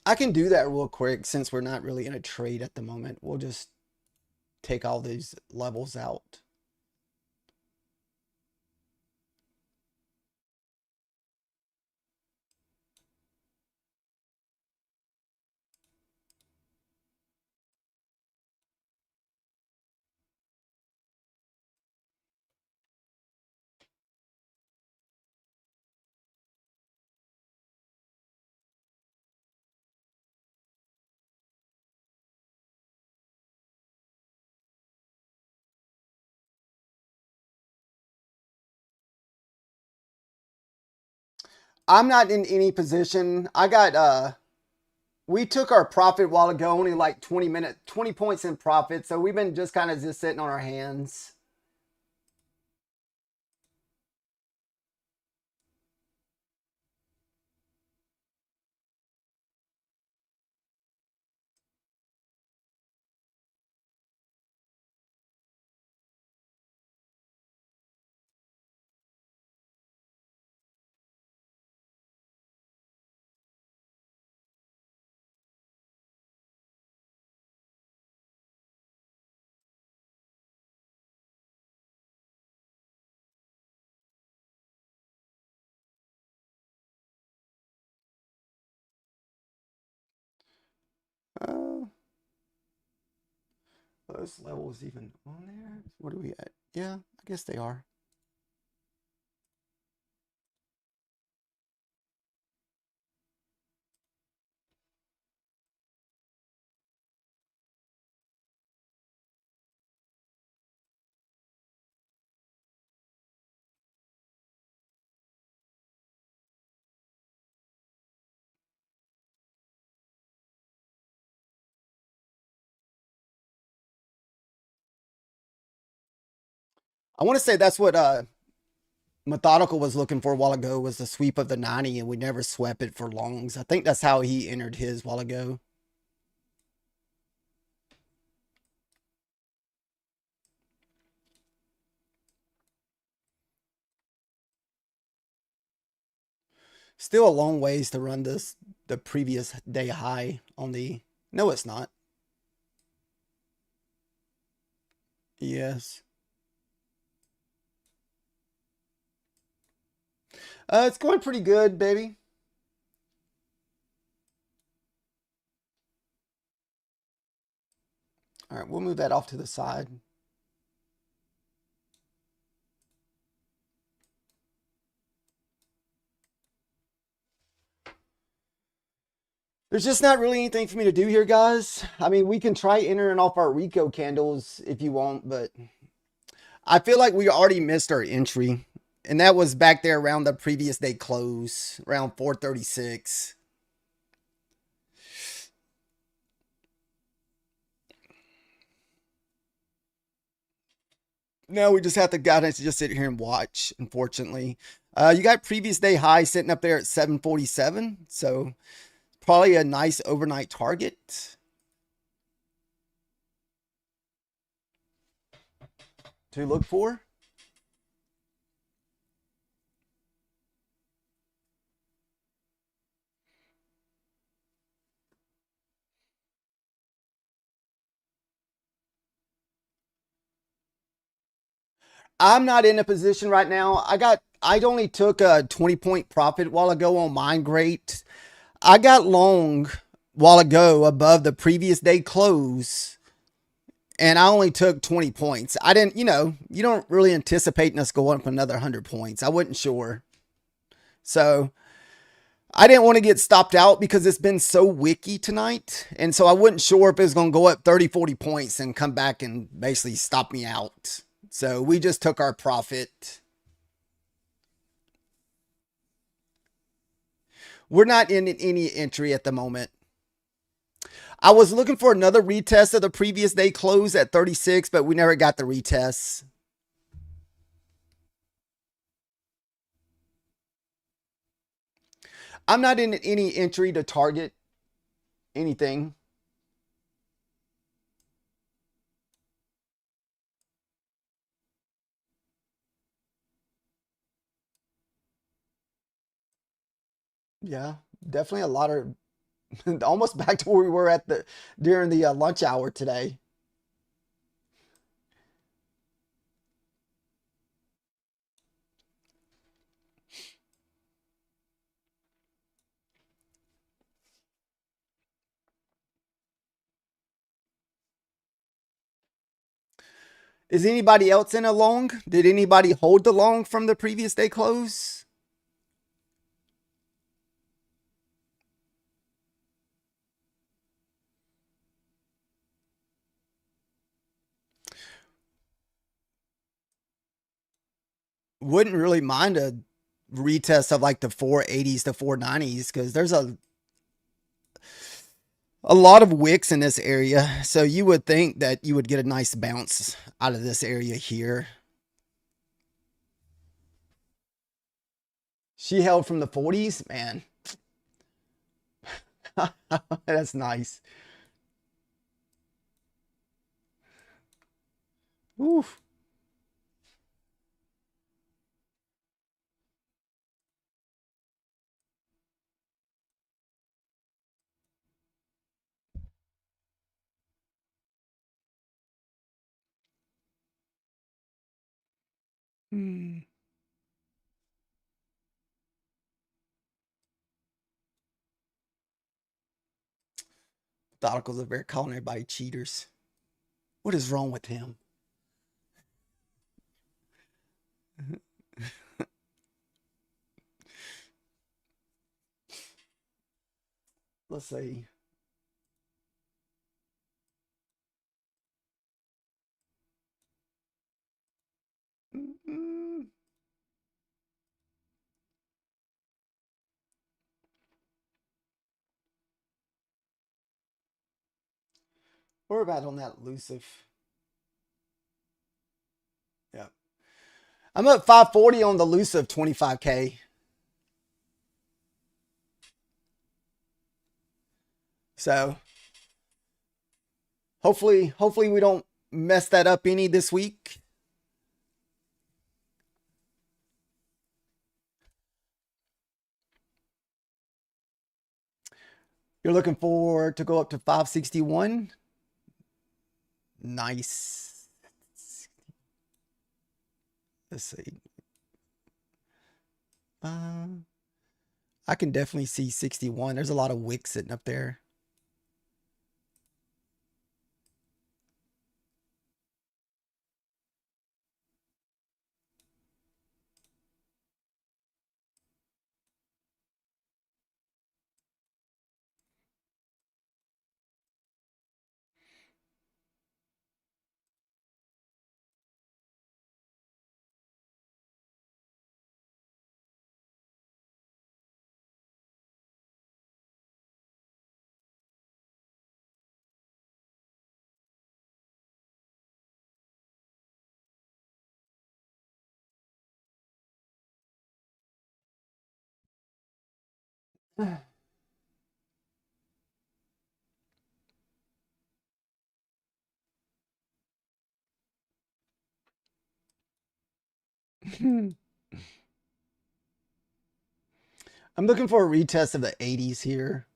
I can do that real quick since we're not really in a trade at the moment. We'll just take all these levels out. I'm not in any position. I got we took our profit a while ago, only like 20 points in profit. So we've been just kind of just sitting on our hands. Uh, those levels even on there? What are we at? Yeah, I guess they are. I want to say that's what Methodical was looking for a while ago was the sweep of the 90, and we never swept it for longs. I think that's how he entered his while ago. Still a long ways to run this the previous day high on the. No, it's not. Yes. It's going pretty good, baby. All right, we'll move that off to the side. There's just not really anything for me to do here, guys. I mean, we can try entering off our Rico candles if you want, but I feel like we already missed our entry. And that was back there around the previous day close, around 436. No, we just have to guys just sit here and watch, unfortunately. You got previous day high sitting up there at 747. So probably a nice overnight target. to look for? I'm not in a position right now. I only took a 20-point profit a while ago on mine. Great. I got long while ago above the previous day close, and I only took 20 points. I didn't, you don't really anticipate us going up another 100 points. I wasn't sure. So I didn't want to get stopped out because it's been so wicky tonight. And so I wasn't sure if it was going to go up 30, 40 points and come back and basically stop me out. So we just took our profit. We're not in any entry at the moment. I was looking for another retest of the previous day close at 36, but we never got the retests. I'm not in any entry to target anything. Yeah, definitely a lot of almost back to where we were at the during the lunch hour today. Is anybody else in a long? Did anybody hold the long from the previous day close? Wouldn't really mind a retest of like the 480s to 490s because there's a lot of wicks in this area. So you would think that you would get a nice bounce out of this area here. She held from the 40s, man. That's nice. Oof. Hmm. Thoughticals are very calling everybody cheaters. What is wrong with him? Let's see. Mm-mm. We're about on that elusive. Yeah. I'm up 540 on the elusive 25K. So hopefully we don't mess that up any this week. You're looking for to go up to 561. Nice. Let's see. Uh, I can definitely see 61. There's a lot of wicks sitting up there. I'm looking for a retest of the 80s here.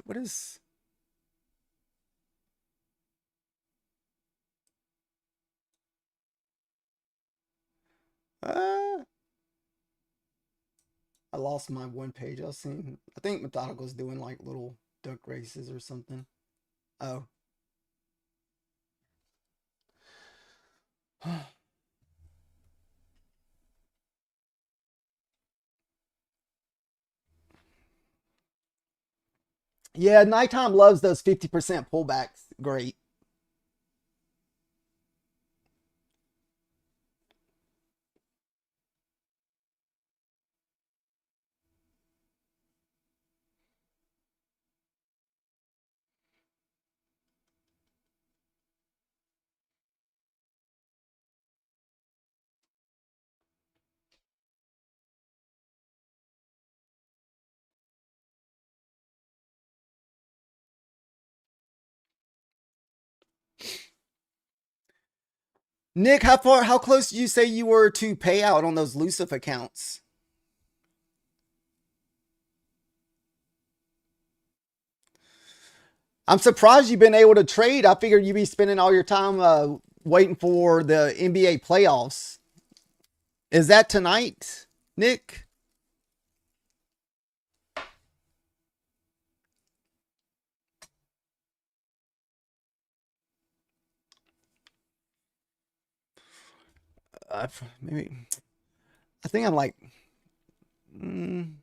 What is... I lost my one page. I was seeing... I think Methodical's doing like little duck races or something. Oh. Yeah, Nighttime loves those 50% pullbacks. Great. Nick, how close did you say you were to payout on those Lucif accounts? I'm surprised you've been able to trade. I figured you'd be spending all your time waiting for the NBA playoffs. Is that tonight, Nick? Maybe. I think I'm like. Mm,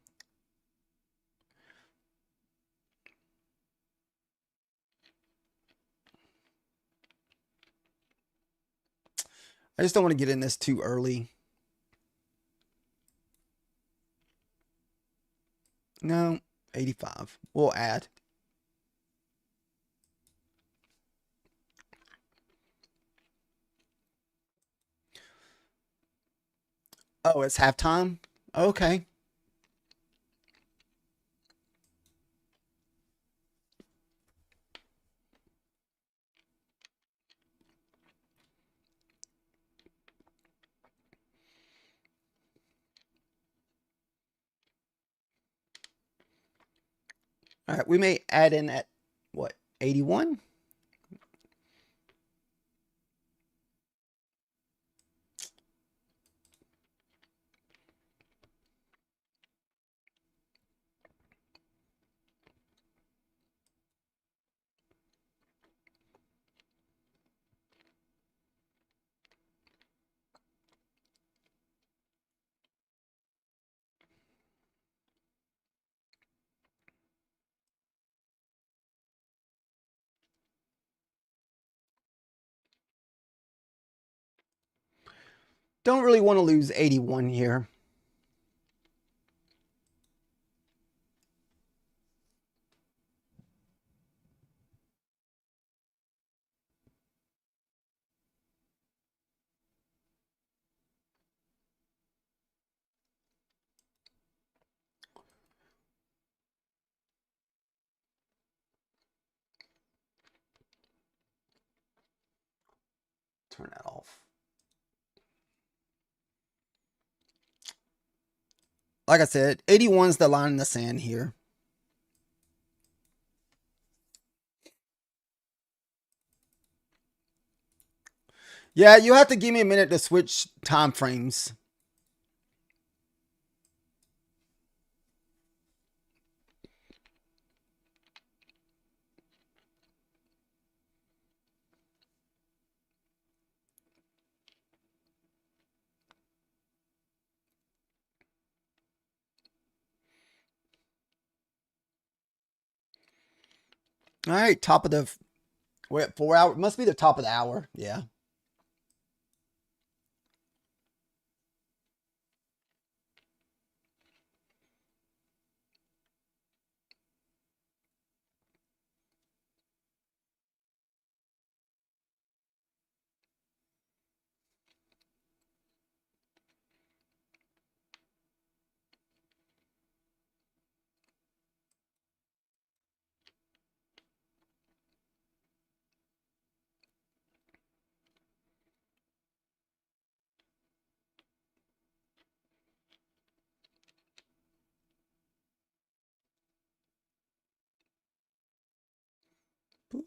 I just don't want to get in this too early. No, 85. We'll add. Oh, it's halftime? Okay. All right. We may add in at what? 81? Don't really want to lose 81 here. Turn that off. Like I said, 81's the line in the sand here. Yeah, you have to give me a minute to switch time frames. All right, top of the... We're at 4 hours. Must be the top of the hour. Yeah.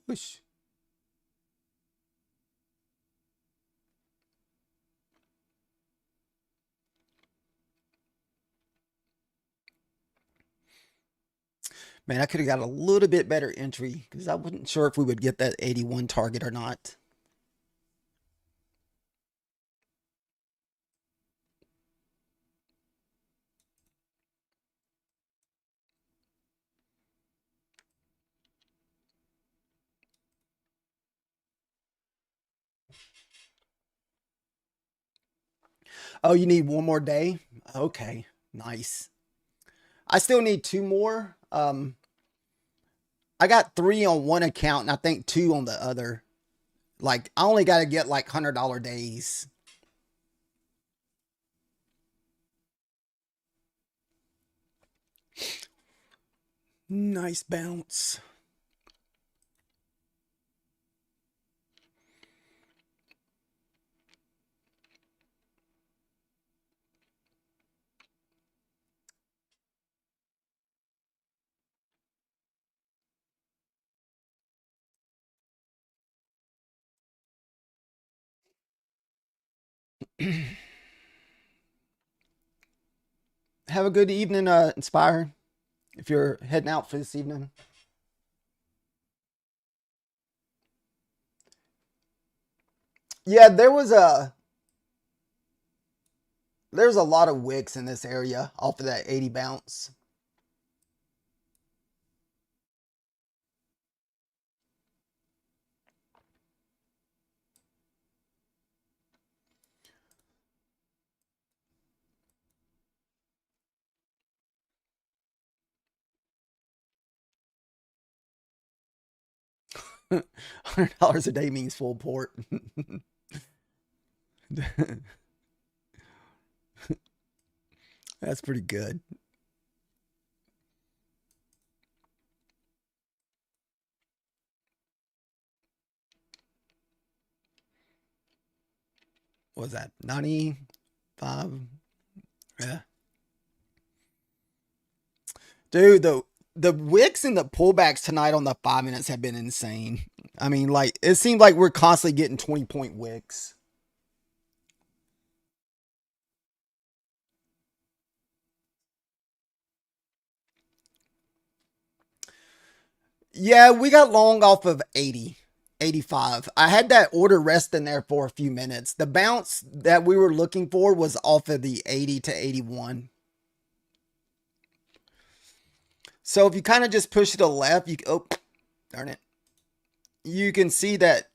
Push. Man, I could have got a little bit better entry because I wasn't sure if we would get that 81 target or not. Oh, you need one more day? Okay, nice. I still need two more. I got three on one account and I think two on the other. Like, I only got to get like $100 days. Nice bounce. Have a good evening, Inspire, if you're heading out for this evening. Yeah, there's a lot of wicks in this area off of that 80 bounce. $100 a day means full port. That's pretty good. What was that? 95? Yeah. Dude, the wicks and the pullbacks tonight on the 5 minutes have been insane. I mean, like, it seems like we're constantly getting 20-point wicks. Yeah, we got long off of 80, 85. I had that order rest in there for a few minutes. The bounce that we were looking for was off of the 80 to 81. So if you kind of just push to the left, oh, darn it. You can see that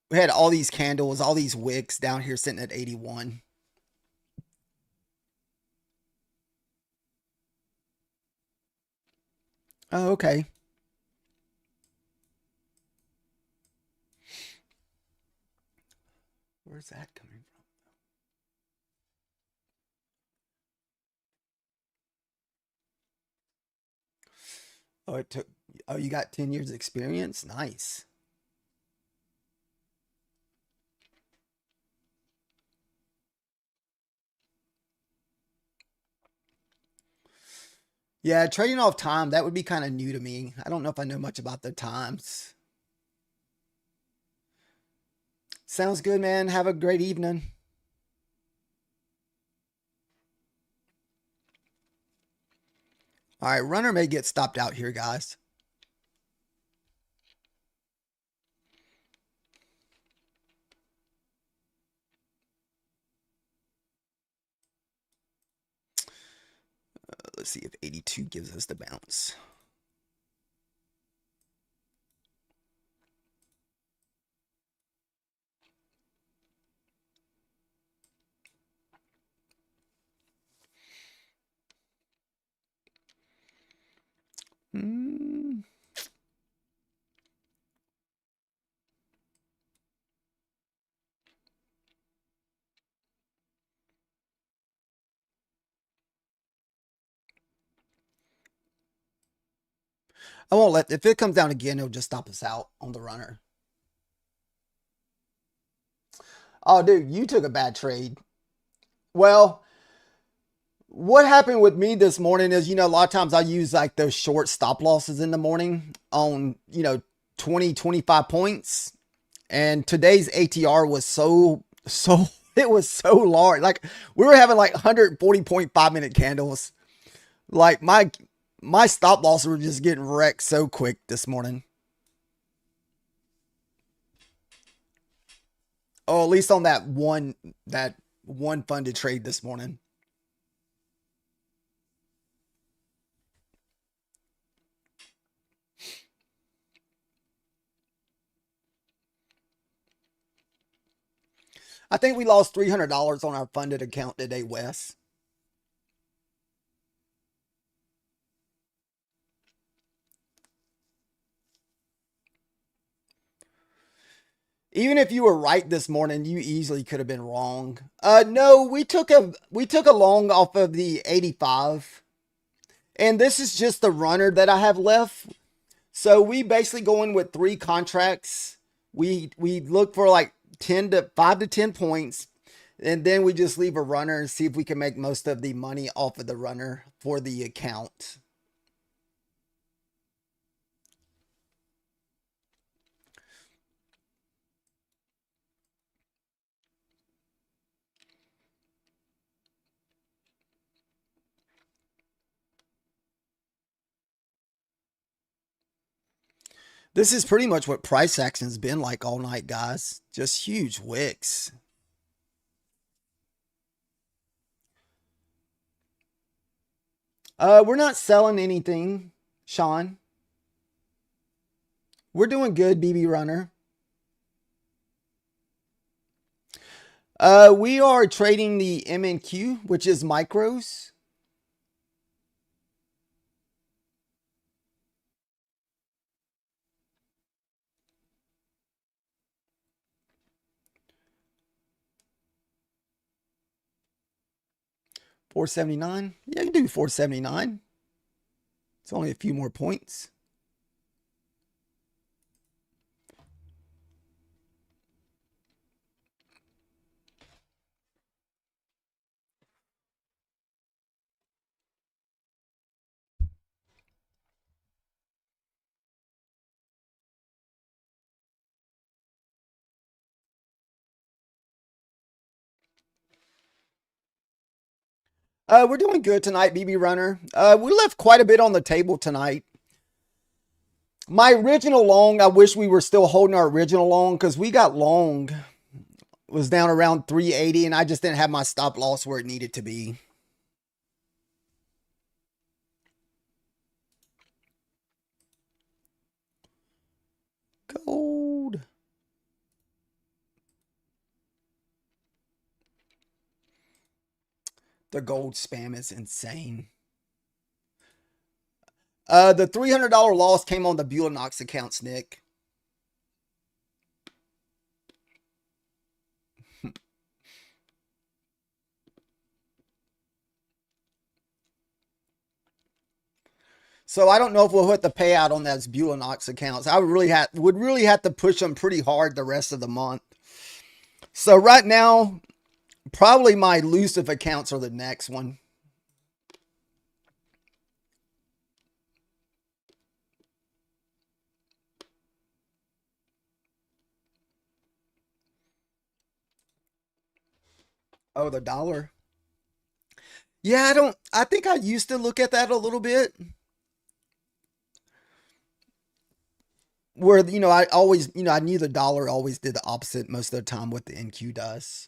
we had all these candles, all these wicks down here sitting at 81. Oh, okay. Where's that coming from? Oh, it took. Oh, you got 10 years experience? Nice. Yeah, trading off time, that would be kind of new to me. I don't know if I know much about the times. Sounds good, man. Have a great evening. All right, runner may get stopped out here, guys. Let's see if 82 gives us the bounce. Hmm. I won't let, if it comes down again, it'll just stop us out on the runner. Oh, dude, you took a bad trade. Well, what happened with me this morning is, a lot of times I use like those short stop losses in the morning on, 20, 25 points. And today's ATR was so it was so large. Like we were having like 140.5 minute candles. Like my stop losses were just getting wrecked so quick this morning. Oh, at least on that one funded trade this morning. I think we lost $300 on our funded account today, Wes. Even if you were right this morning, you easily could have been wrong. No, we took a long off of the 85. And this is just the runner that I have left. So we basically go in with 3 contracts. We look for like 5 to 10 points, and then we just leave a runner and see if we can make most of the money off of the runner for the account. This is pretty much what price action's been like all night, guys. Just huge wicks. We're not selling anything, Sean. We're doing good, BB Runner. We are trading the MNQ, which is micros. $4.79. Yeah, you can do $4.79. It's only a few more points. We're doing good tonight, BB Runner. We left quite a bit on the table tonight. My original long, I wish we were still holding our original long because we got long. It was down around 380, and I just didn't have my stop loss where it needed to be. Gold. The gold spam is insane. The $300 loss came on the Beulah Knox accounts, Nick. So I don't know if we'll hit the payout on those Beulah Knox accounts. I would really have to push them pretty hard the rest of the month. So right now, probably my elusive accounts are the next one. Oh, the dollar. Yeah, I think I used to look at that a little bit. Where, I always, I knew the dollar always did the opposite most of the time what the NQ does.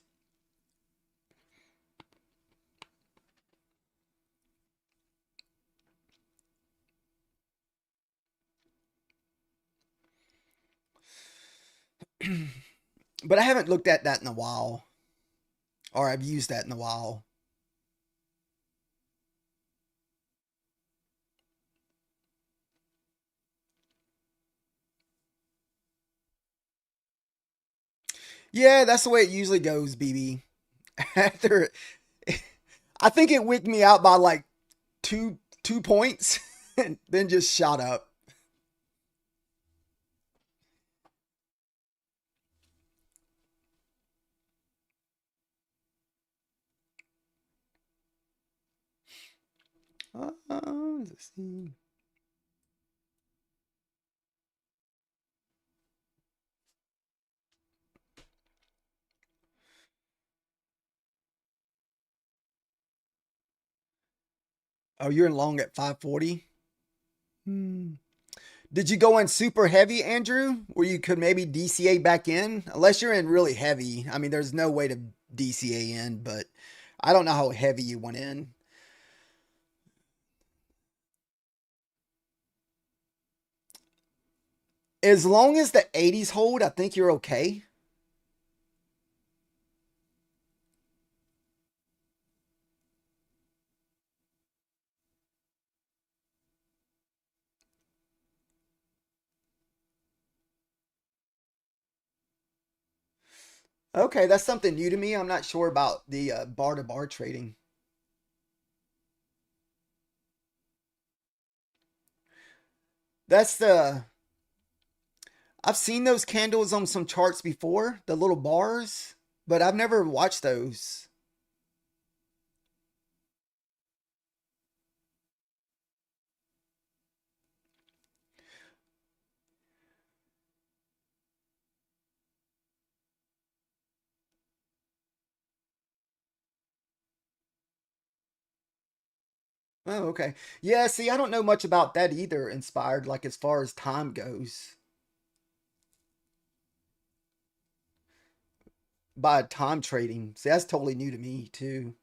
But I haven't looked at that in a while. Or I've used that in a while. Yeah, that's the way it usually goes, BB. After I think it wicked me out by like two points and then just shot up. Let's see. Oh, you're in long at 540. Hmm. Did you go in super heavy, Andrew, where you could maybe DCA back in? Unless you're in really heavy. I mean, there's no way to DCA in, but I don't know how heavy you went in. As long as the 80s hold, I think you're okay. Okay, that's something new to me. I'm not sure about the bar to bar trading. That's the I've seen those candles on some charts before, the little bars, but I've never watched those. Oh, okay. Yeah, see, I don't know much about that either, inspired, like as far as time goes. By time trading. See, that's totally new to me too.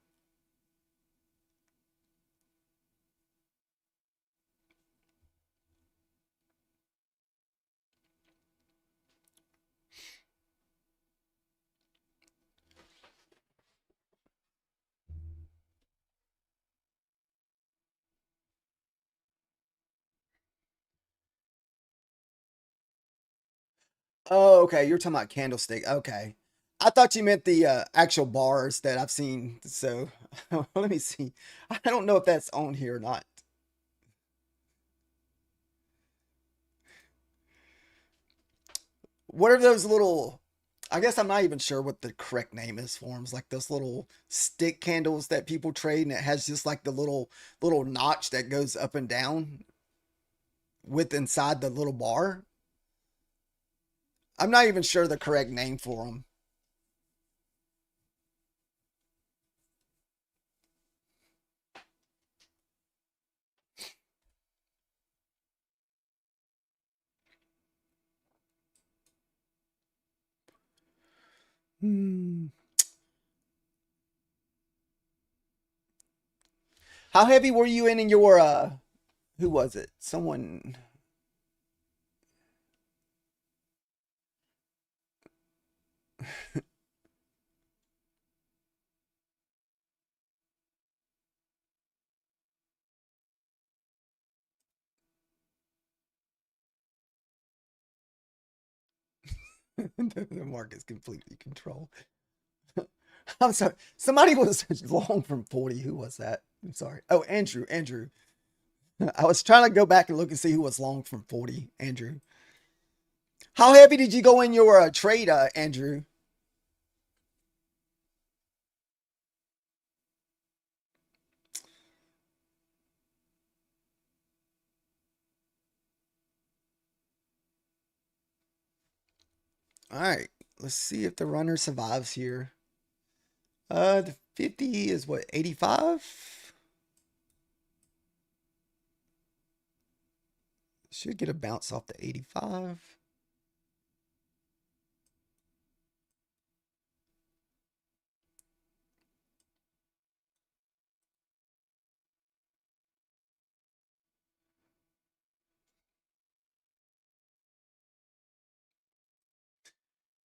Oh, okay. You're talking about candlestick. Okay. I thought you meant the actual bars that I've seen. So let me see. I don't know if that's on here or not. What are those little? I guess I'm not even sure what the correct name is for them. It's like those little stick candles that people trade, and it has just like the little notch that goes up and down with inside the little bar. I'm not even sure the correct name for them. Hmm. How heavy were you in your who was it? Someone the market's completely controlled. I'm sorry. Somebody was long from 40. Who was that? I'm sorry. Oh, Andrew. Andrew. I was trying to go back and look and see who was long from 40. Andrew. How heavy did you go in your trade, Andrew? All right. Let's see if the runner survives here. The 50 is what, 85? Should get a bounce off the 85.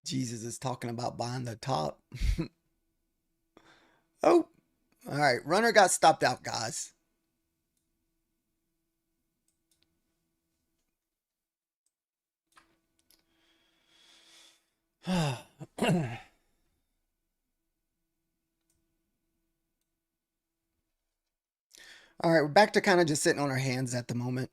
Jesus is talking about buying the top. Oh, all right. Runner got stopped out, guys. All right. We're back to kind of just sitting on our hands at the moment.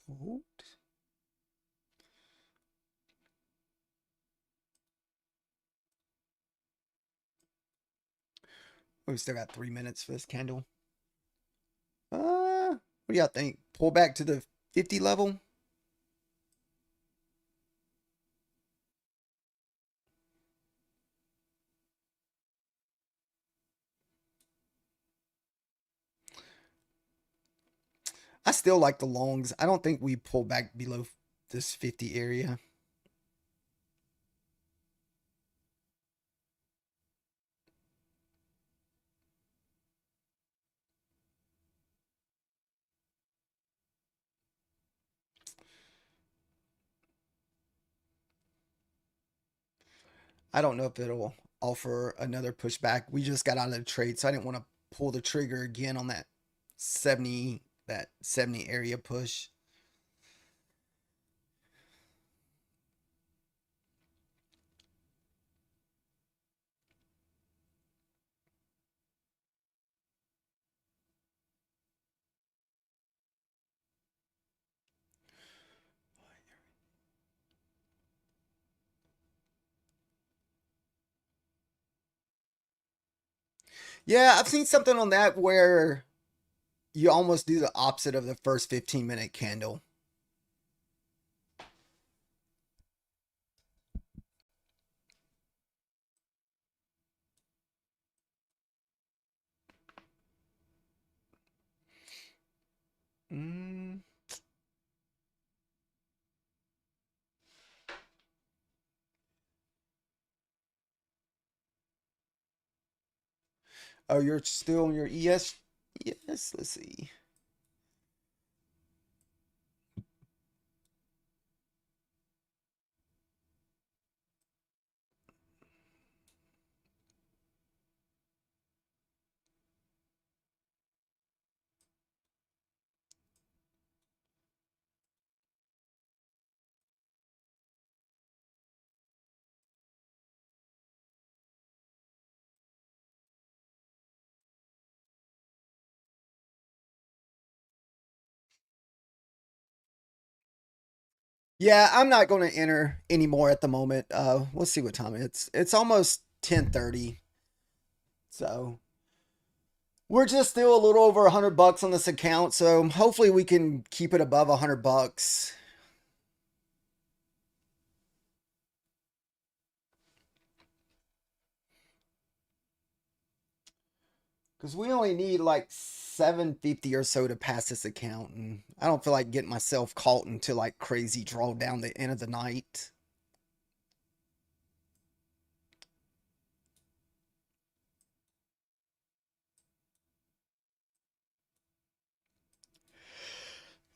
Gold. We still got 3 minutes for this candle. What do y'all think? Pull back to the 50 level? I still like the longs. I don't think we pull back below this 50 area. I don't know if it'll offer another pushback. We just got out of the trade, so I didn't want to pull the trigger again on that 70 area push. Yeah, I've seen something on that where you almost do the opposite of the first 15-minute candle. Mm. Oh, you're still on your ES? Yes, let's see. Yeah, I'm not going to enter anymore at the moment. We'll see what time it's almost 10:30. So, we're just still a little over $100 on this account, so hopefully we can keep it above $100. Because we only need like 750 or so to pass this account, and I don't feel like getting myself caught into like crazy drawdown the end of the night.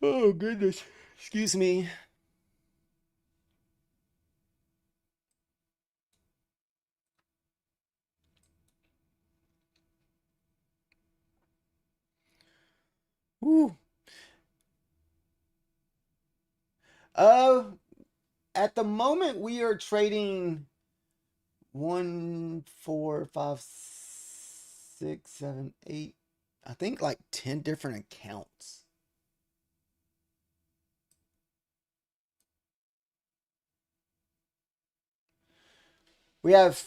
Oh goodness. Excuse me. Woo. Uh at the moment we are trading 1, 4, 5, 6, 7, 8. I think like 10 different accounts. We have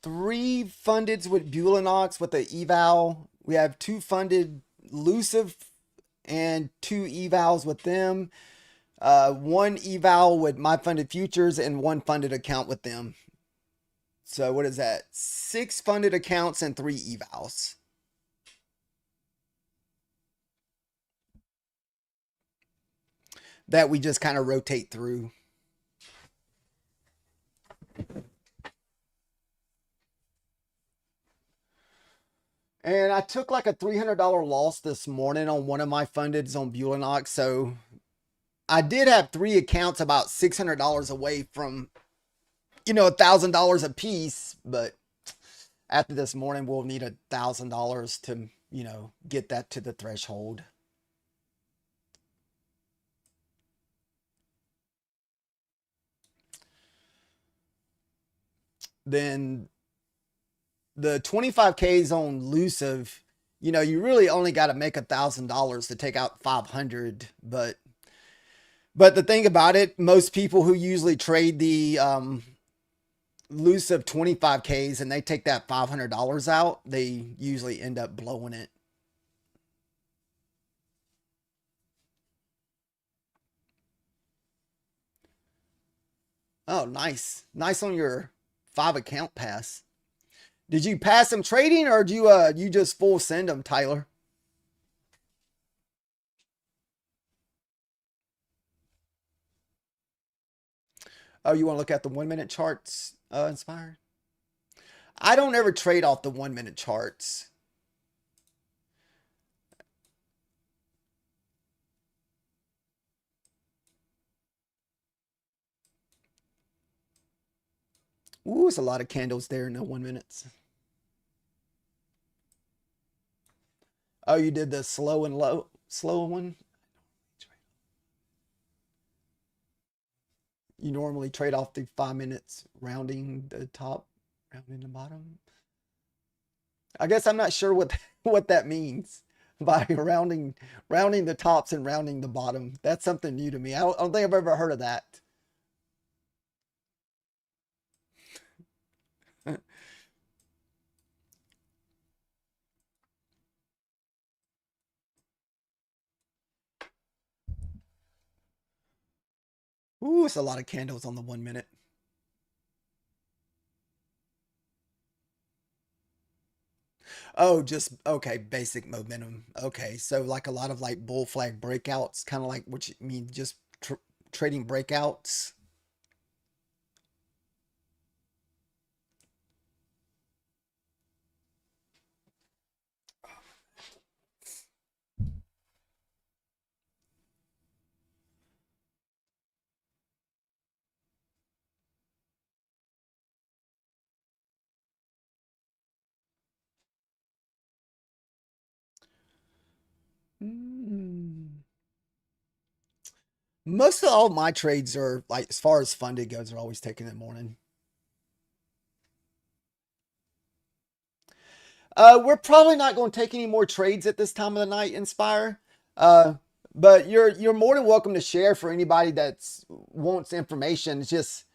3 fundeds with Bulinox with the eval. We have 2 funded Luciv and 2 evals with them. 1 eval with my funded futures and 1 funded account with them. So what is that? 6 funded accounts and 3 evals. That we just kind of rotate through. And I took like a $300 loss this morning on one of my fundeds on Bulinox. So I did have 3 accounts about $600 away from, $1,000 a piece. But after this morning, we'll need $1,000 to, get that to the threshold. Then the 25Ks on Luciv, You know, you really only got to make $1,000 to take out 500. But the thing about it, most people who usually trade the loose of 25Ks and they take that $500 out, they usually end up blowing it. Oh, nice. Nice on your 5 account pass. Did you pass them trading or do you just full send them, Tyler? Oh, you want to look at the 1 minute charts, Inspire? I don't ever trade off the 1 minute charts. Ooh, it's a lot of candles there in the 1 minutes. Oh, you did the slow one? You normally trade off the 5 minutes, rounding the top, rounding the bottom. I guess I'm not sure what what that means by rounding the tops and rounding the bottom. That's something new to me. I don't think I've ever heard of that. Ooh, it's a lot of candles on the 1 minute. Oh, just okay, basic momentum. Okay, so like a lot of like bull flag breakouts, kind of like what you mean, just trading breakouts. Mm. Most of all my trades are like as far as funded goes, are always taken in the morning. We're probably not going to take any more trades at this time of the night, Inspire. Uh, but you're more than welcome to share for anybody that's wants information. It's just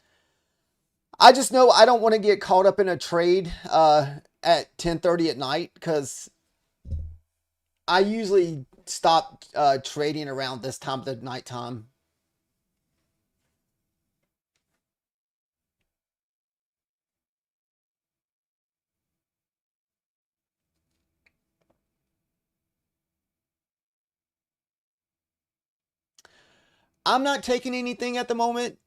I just know I don't want to get caught up in a trade at 10:30 at night because I usually stop trading around this time of the nighttime. I'm not taking anything at the moment.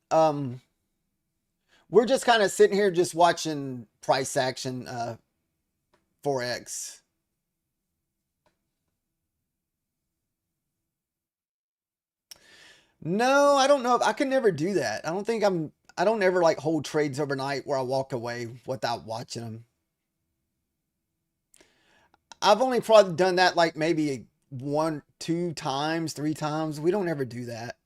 We're just kind of sitting here just watching price action forex. No, I don't know. I can never do that. I don't think I'm. I don't ever like hold trades overnight where I walk away without watching them. I've only probably done that like maybe one, 2 times, 3 times. We don't ever do that.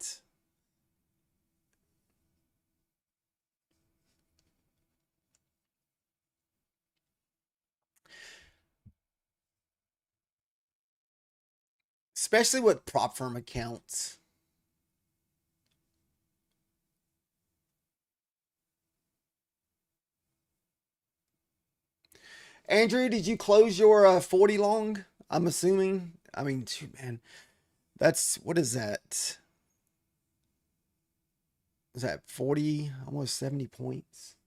Especially with prop firm accounts. Andrew, did you close your 40 long? I'm assuming. I mean, shoot, man, that's what is that? Is that 40, almost 70 points?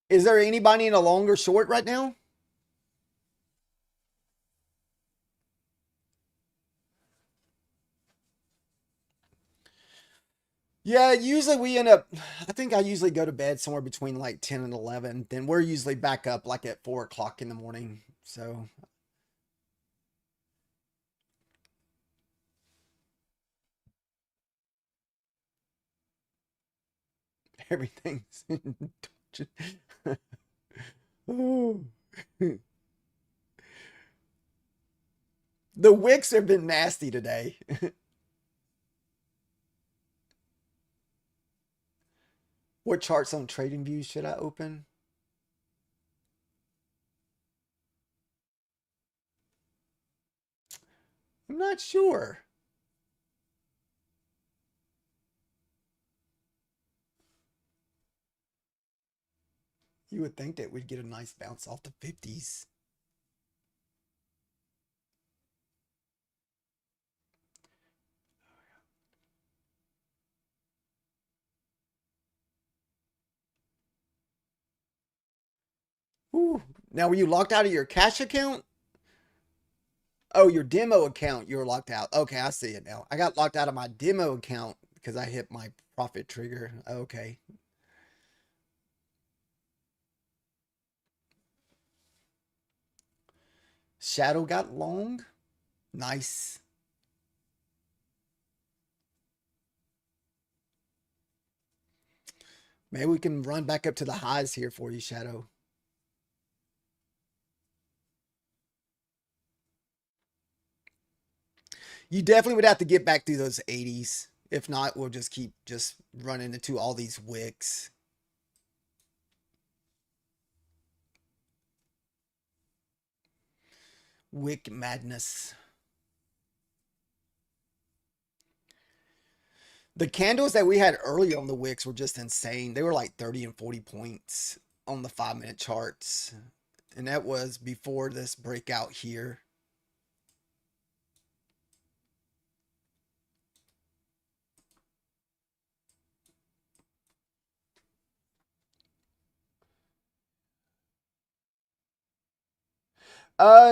Is there anybody in a longer short right now? Yeah, usually we end up. I think I usually go to bed somewhere between like 10 and 11. Then we're usually back up like at 4 o'clock in the morning. So everything's. Oh. The wicks have been nasty today. What charts on Trading Views should I open? I'm not sure. You would think that we'd get a nice bounce off the 50s. Ooh. Now, were you locked out of your cash account? Oh, your demo account, you were locked out. Okay, I see it now. I got locked out of my demo account because I hit my profit trigger. Okay. Shadow got long. Nice. Maybe we can run back up to the highs here for you, Shadow. You definitely would have to get back through those 80s. If not, we'll just keep just running into all these wicks. Wick madness. The candles that we had earlier on the wicks were just insane. They were like 30 and 40 points on the 5-minute charts. And that was before this breakout here.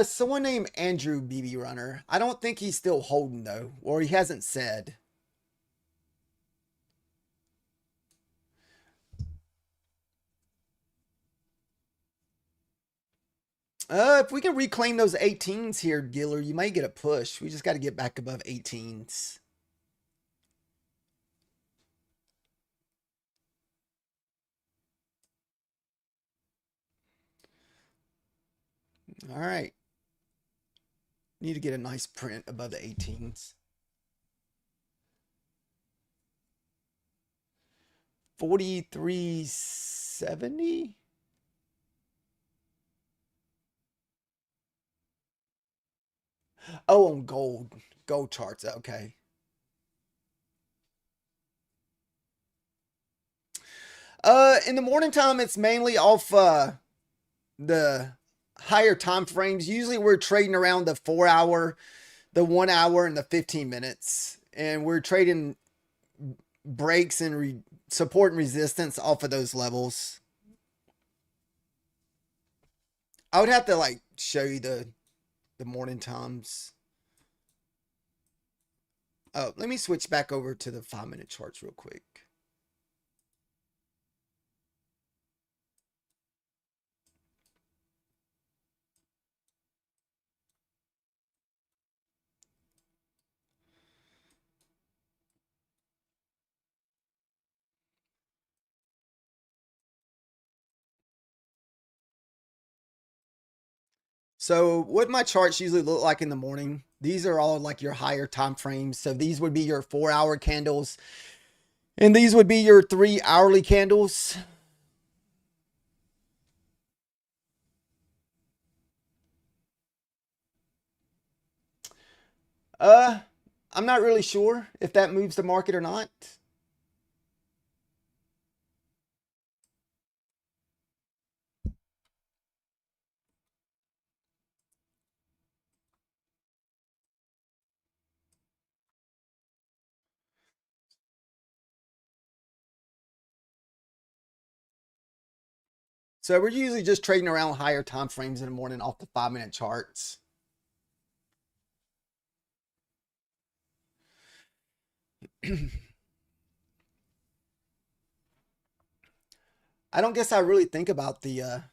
Someone named Andrew BB Runner. I don't think he's still holding though, or he hasn't said. If we can reclaim those 18s here, Giller, you might get a push. We just got to get back above 18s. All right. Need to get a nice print above the 18s. 43.70. Oh, on gold charts. Okay. In the morning time, it's mainly off the higher time frames. Usually, we're trading around the 4 hour, the 1 hour, and the 15 minutes, and we're trading breaks and support and resistance off of those levels. I would have to like show you the morning times. Oh, let me switch back over to the 5-minute charts real quick. So what my charts usually look like in the morning, these are all like your higher time frames. So these would be your 4 hour candles, and these would be your 3 hourly candles. Uh, I'm not really sure if that moves the market or not. So we're usually just trading around higher time frames in the morning off the 5-minute charts. I don't guess I really think about the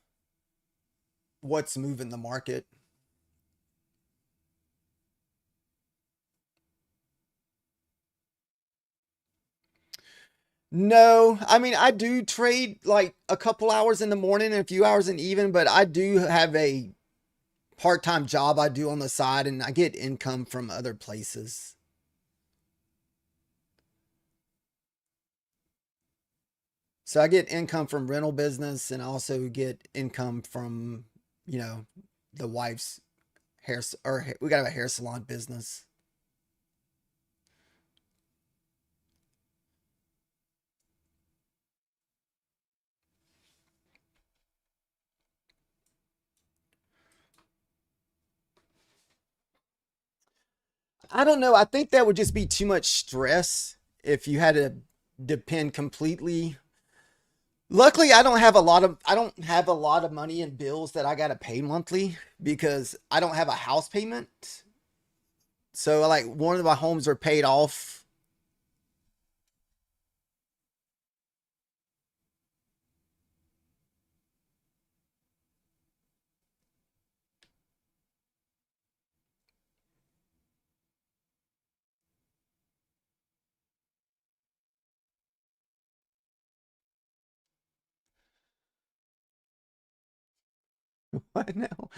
what's moving the market. No, I mean I do trade like a couple hours in the morning and a few hours in the evening, but I do have a part-time job I do on the side and I get income from other places. So I get income from rental business and I also get income from, you know, the wife's hair or we got a hair salon business. I don't know. I think that would just be too much stress if you had to depend completely. Luckily, I don't have a lot of money in bills that I got to pay monthly because I don't have a house payment. So like one of my homes are paid off. I know.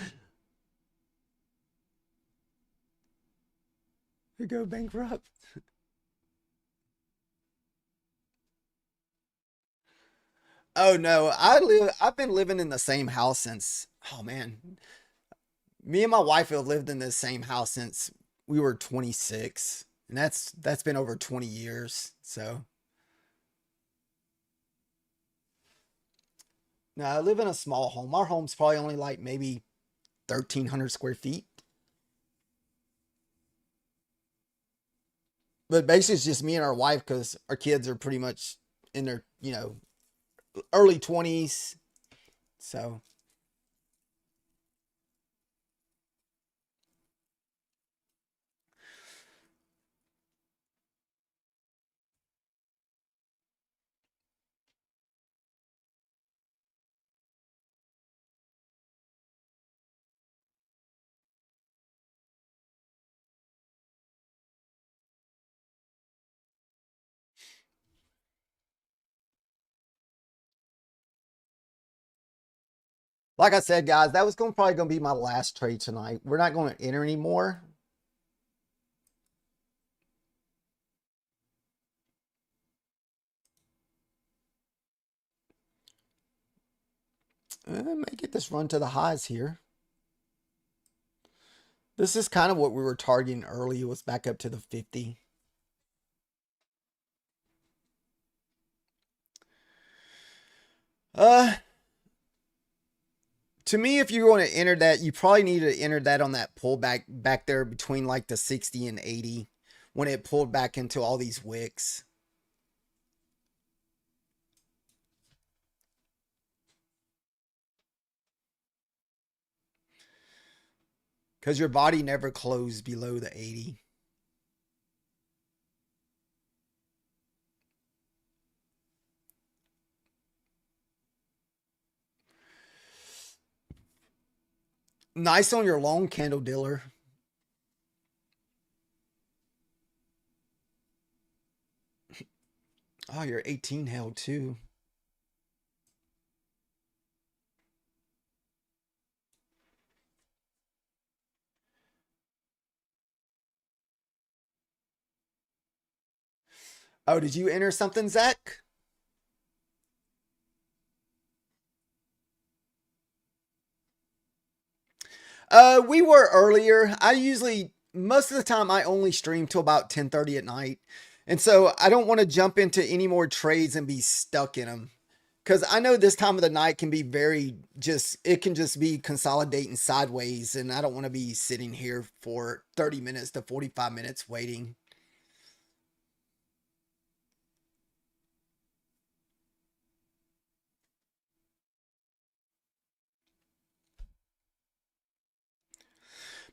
To go bankrupt. Oh no, I've been living in the same house since, oh man. Me and my wife have lived in the same house since we were 26. And that's been over 20 years. So, now I live in a small home. Our home's probably only like maybe 1,300 square feet. But basically it's just me and our wife cuz our kids are pretty much in their, early 20s. So, like I said, guys, that was probably going to be my last trade tonight. We're not going to enter anymore. May get this run to the highs here. This is kind of what we were targeting early. It was back up to the 50. Uh, to me, if you're going to enter that, you probably need to enter that on that pullback back there between like the 60 and 80 when it pulled back into all these wicks. Because your body never closed below the 80. Nice on your long candle dealer. Oh, your 18 held too. Oh, did you enter something, Zach? We were earlier. I usually most of the time I only stream till about 10:30 at night. And so I don't want to jump into any more trades and be stuck in them. Cuz I know this time of the night can be very just it can just be consolidating sideways and I don't want to be sitting here for 30 minutes to 45 minutes waiting.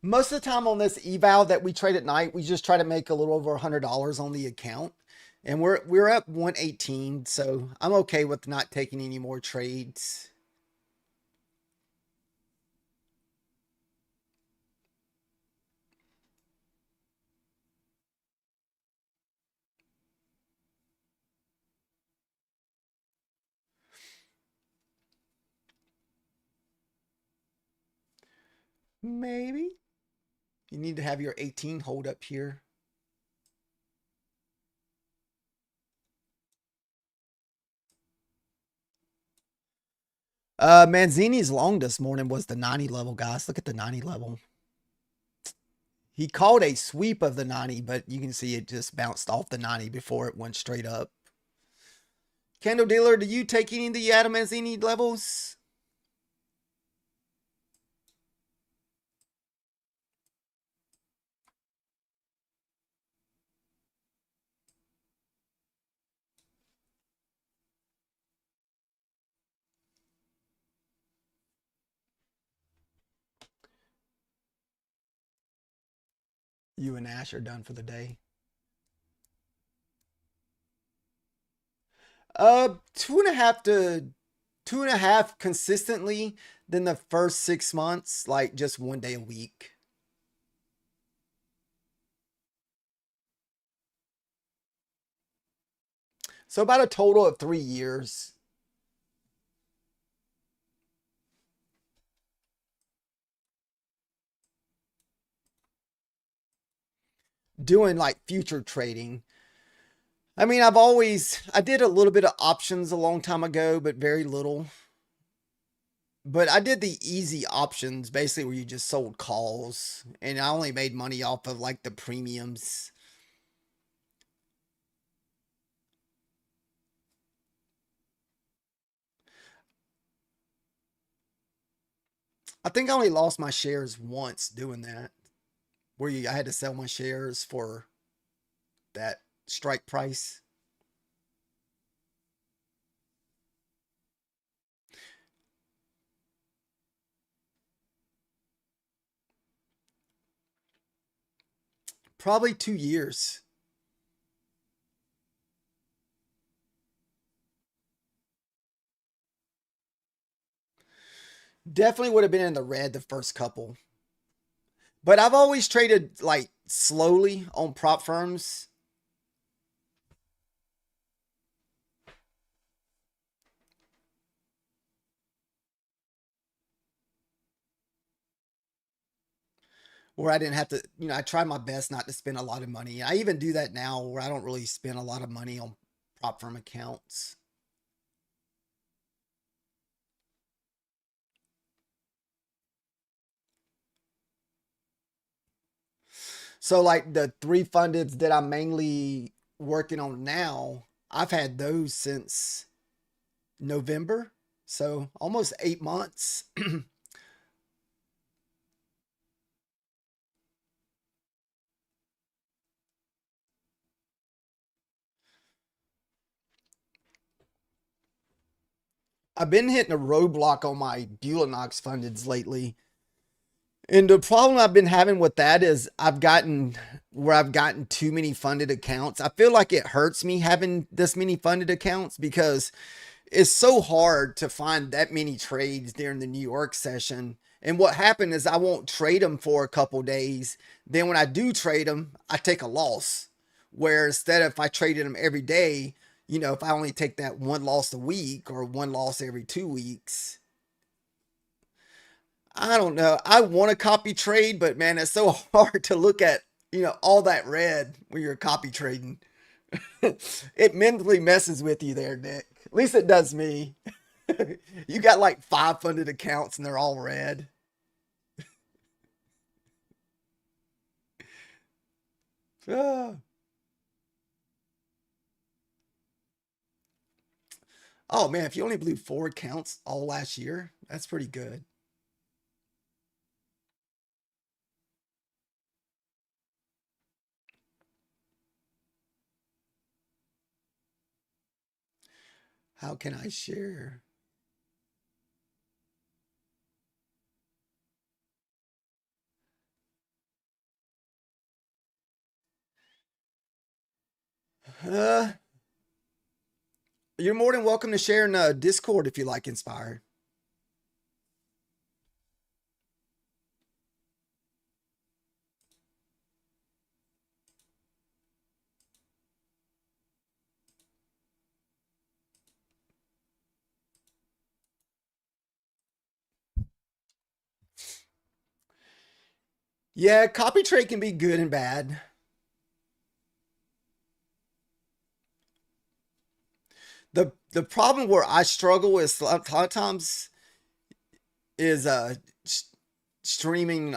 Most of the time on this eval that we trade at night, we just try to make a little over $100 on the account. And we're up 118, so I'm okay with not taking any more trades. Maybe. You need to have your 18 hold up here. Manzini's long this morning was the 90 level, guys. Look at the 90 level. He called a sweep of the 90, but you can see it just bounced off the 90 before it went straight up. Candle dealer, do you take any of the Adam Manzini levels? You and Ash are done for the day. 2.5 to 2.5 consistently. Then the first 6 months, like just 1 day a week. So about a total of 3 years. Doing like future trading. I mean, I did a little bit of options a long time ago, but very little. But I did the easy options, basically where you just sold calls, and I only made money off of like the premiums. I think I only lost my shares once doing that, I had to sell my shares for that strike price. Probably 2 years. Definitely would have been in the red the first couple. But I've always traded like slowly on prop firms. Where I didn't have to, I try my best not to spend a lot of money. I even do that now where I don't really spend a lot of money on prop firm accounts. So like the three fundeds that I'm mainly working on now, I've had those since November. So almost 8 months. I've been hitting a roadblock on my Bulanox fundeds lately. And the problem I've been having with that is I've gotten too many funded accounts. I feel like it hurts me having this many funded accounts because it's so hard to find that many trades during the New York session. And what happened is I won't trade them for a couple days. Then when I do trade them, I take a loss. Where instead of if I traded them every day, if I only take that one loss a week or one loss every 2 weeks, I don't know. I want to copy trade, but man, it's so hard to look at, all that red when you're copy trading. It mentally messes with you there, Nick. At least it does me. You got like 500 accounts and they're all red. Ah. Oh man, if you only blew 4 accounts all last year, that's pretty good. How can I share? Uh, you're more than welcome to share in Discord if you like Inspired. Yeah, copy trade can be good and bad. The problem where I struggle is a lot of times is streaming.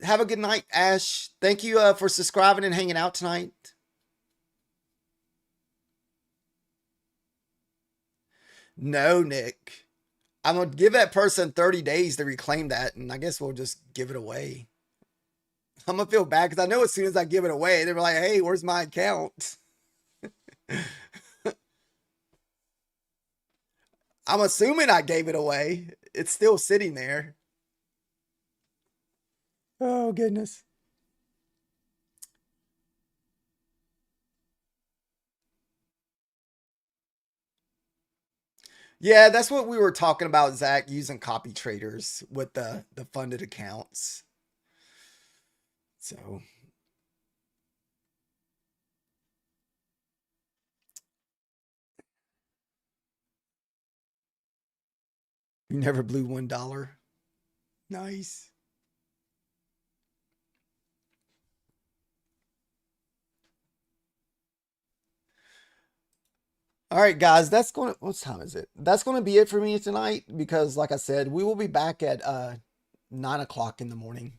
Have a good night, Ash. Thank you for subscribing and hanging out tonight. No, Nick. I'm gonna give that person 30 days to reclaim that, and I guess we'll just give it away. I'm gonna feel bad because I know as soon as I give it away, they're like, "Hey, where's my account?" I'm assuming I gave it away. It's still sitting there. Oh goodness. Yeah, that's what we were talking about, Zach, using copy traders with the funded accounts. So you never blew $1. Nice. All right, guys, that's going to, what time is it? That's going to be it for me tonight because, like I said, we will be back at 9 o'clock in the morning.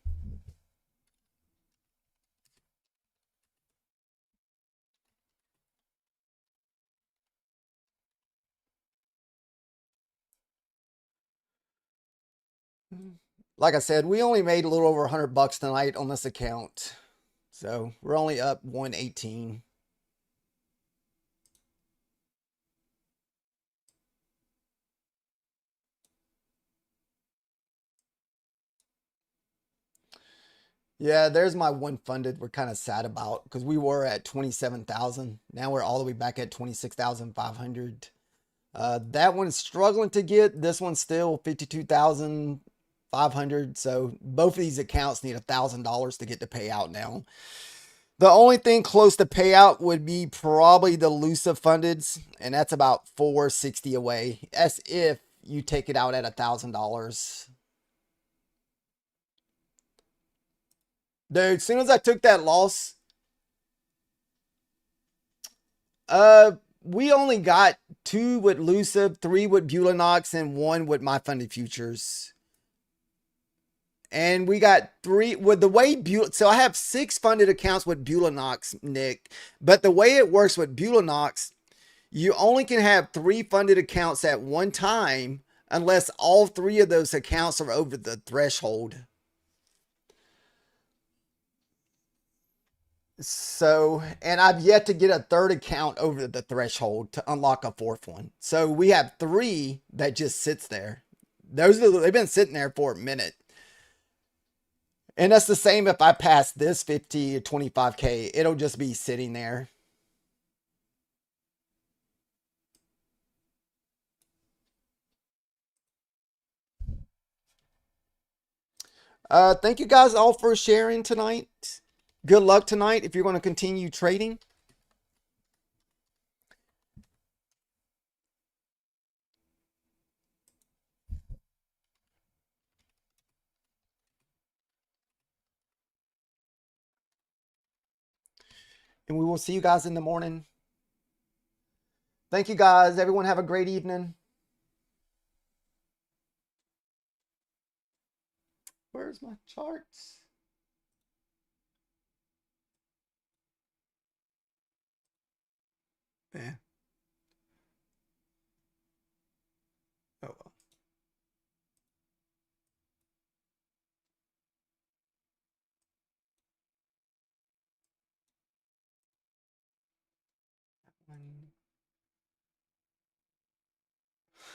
Like I said, we only made a little over $100 tonight on this account. So we're only up 118. Yeah, there's my one funded we're kind of sad about because we were at 27,000. Now we're all the way back at 26,500. That one's struggling to get. This one's still 52,500. So both of these accounts need $1,000 to get the payout now. The only thing close to payout would be probably the Lusa fundeds, and that's about 460 away. As if you take it out at $1,000. Dude, as soon as I took that loss, we only got 2 with Lusa, 3 with Bulanox, and 1 with My Funded Futures. And we got 3 with the way so I have 6 funded accounts with Bulanox, Nick. But the way it works with Bulanox, you only can have 3 funded accounts at one time unless all 3 of those accounts are over the threshold. So, and I've yet to get a third account over the threshold to unlock a fourth one. So we have 3 that just sits there. They've been sitting there for a minute. And that's the same if I pass this 50 or 25K, it'll just be sitting there. Thank you guys all for sharing tonight. Good luck tonight if you're going to continue trading. And we will see you guys in the morning. Thank you guys. Everyone have a great evening. Where's my charts? Yeah. Oh well.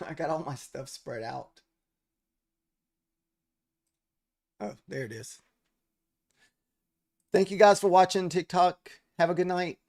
I got all my stuff spread out. Oh, there it is. Thank you guys for watching TikTok. Have a good night.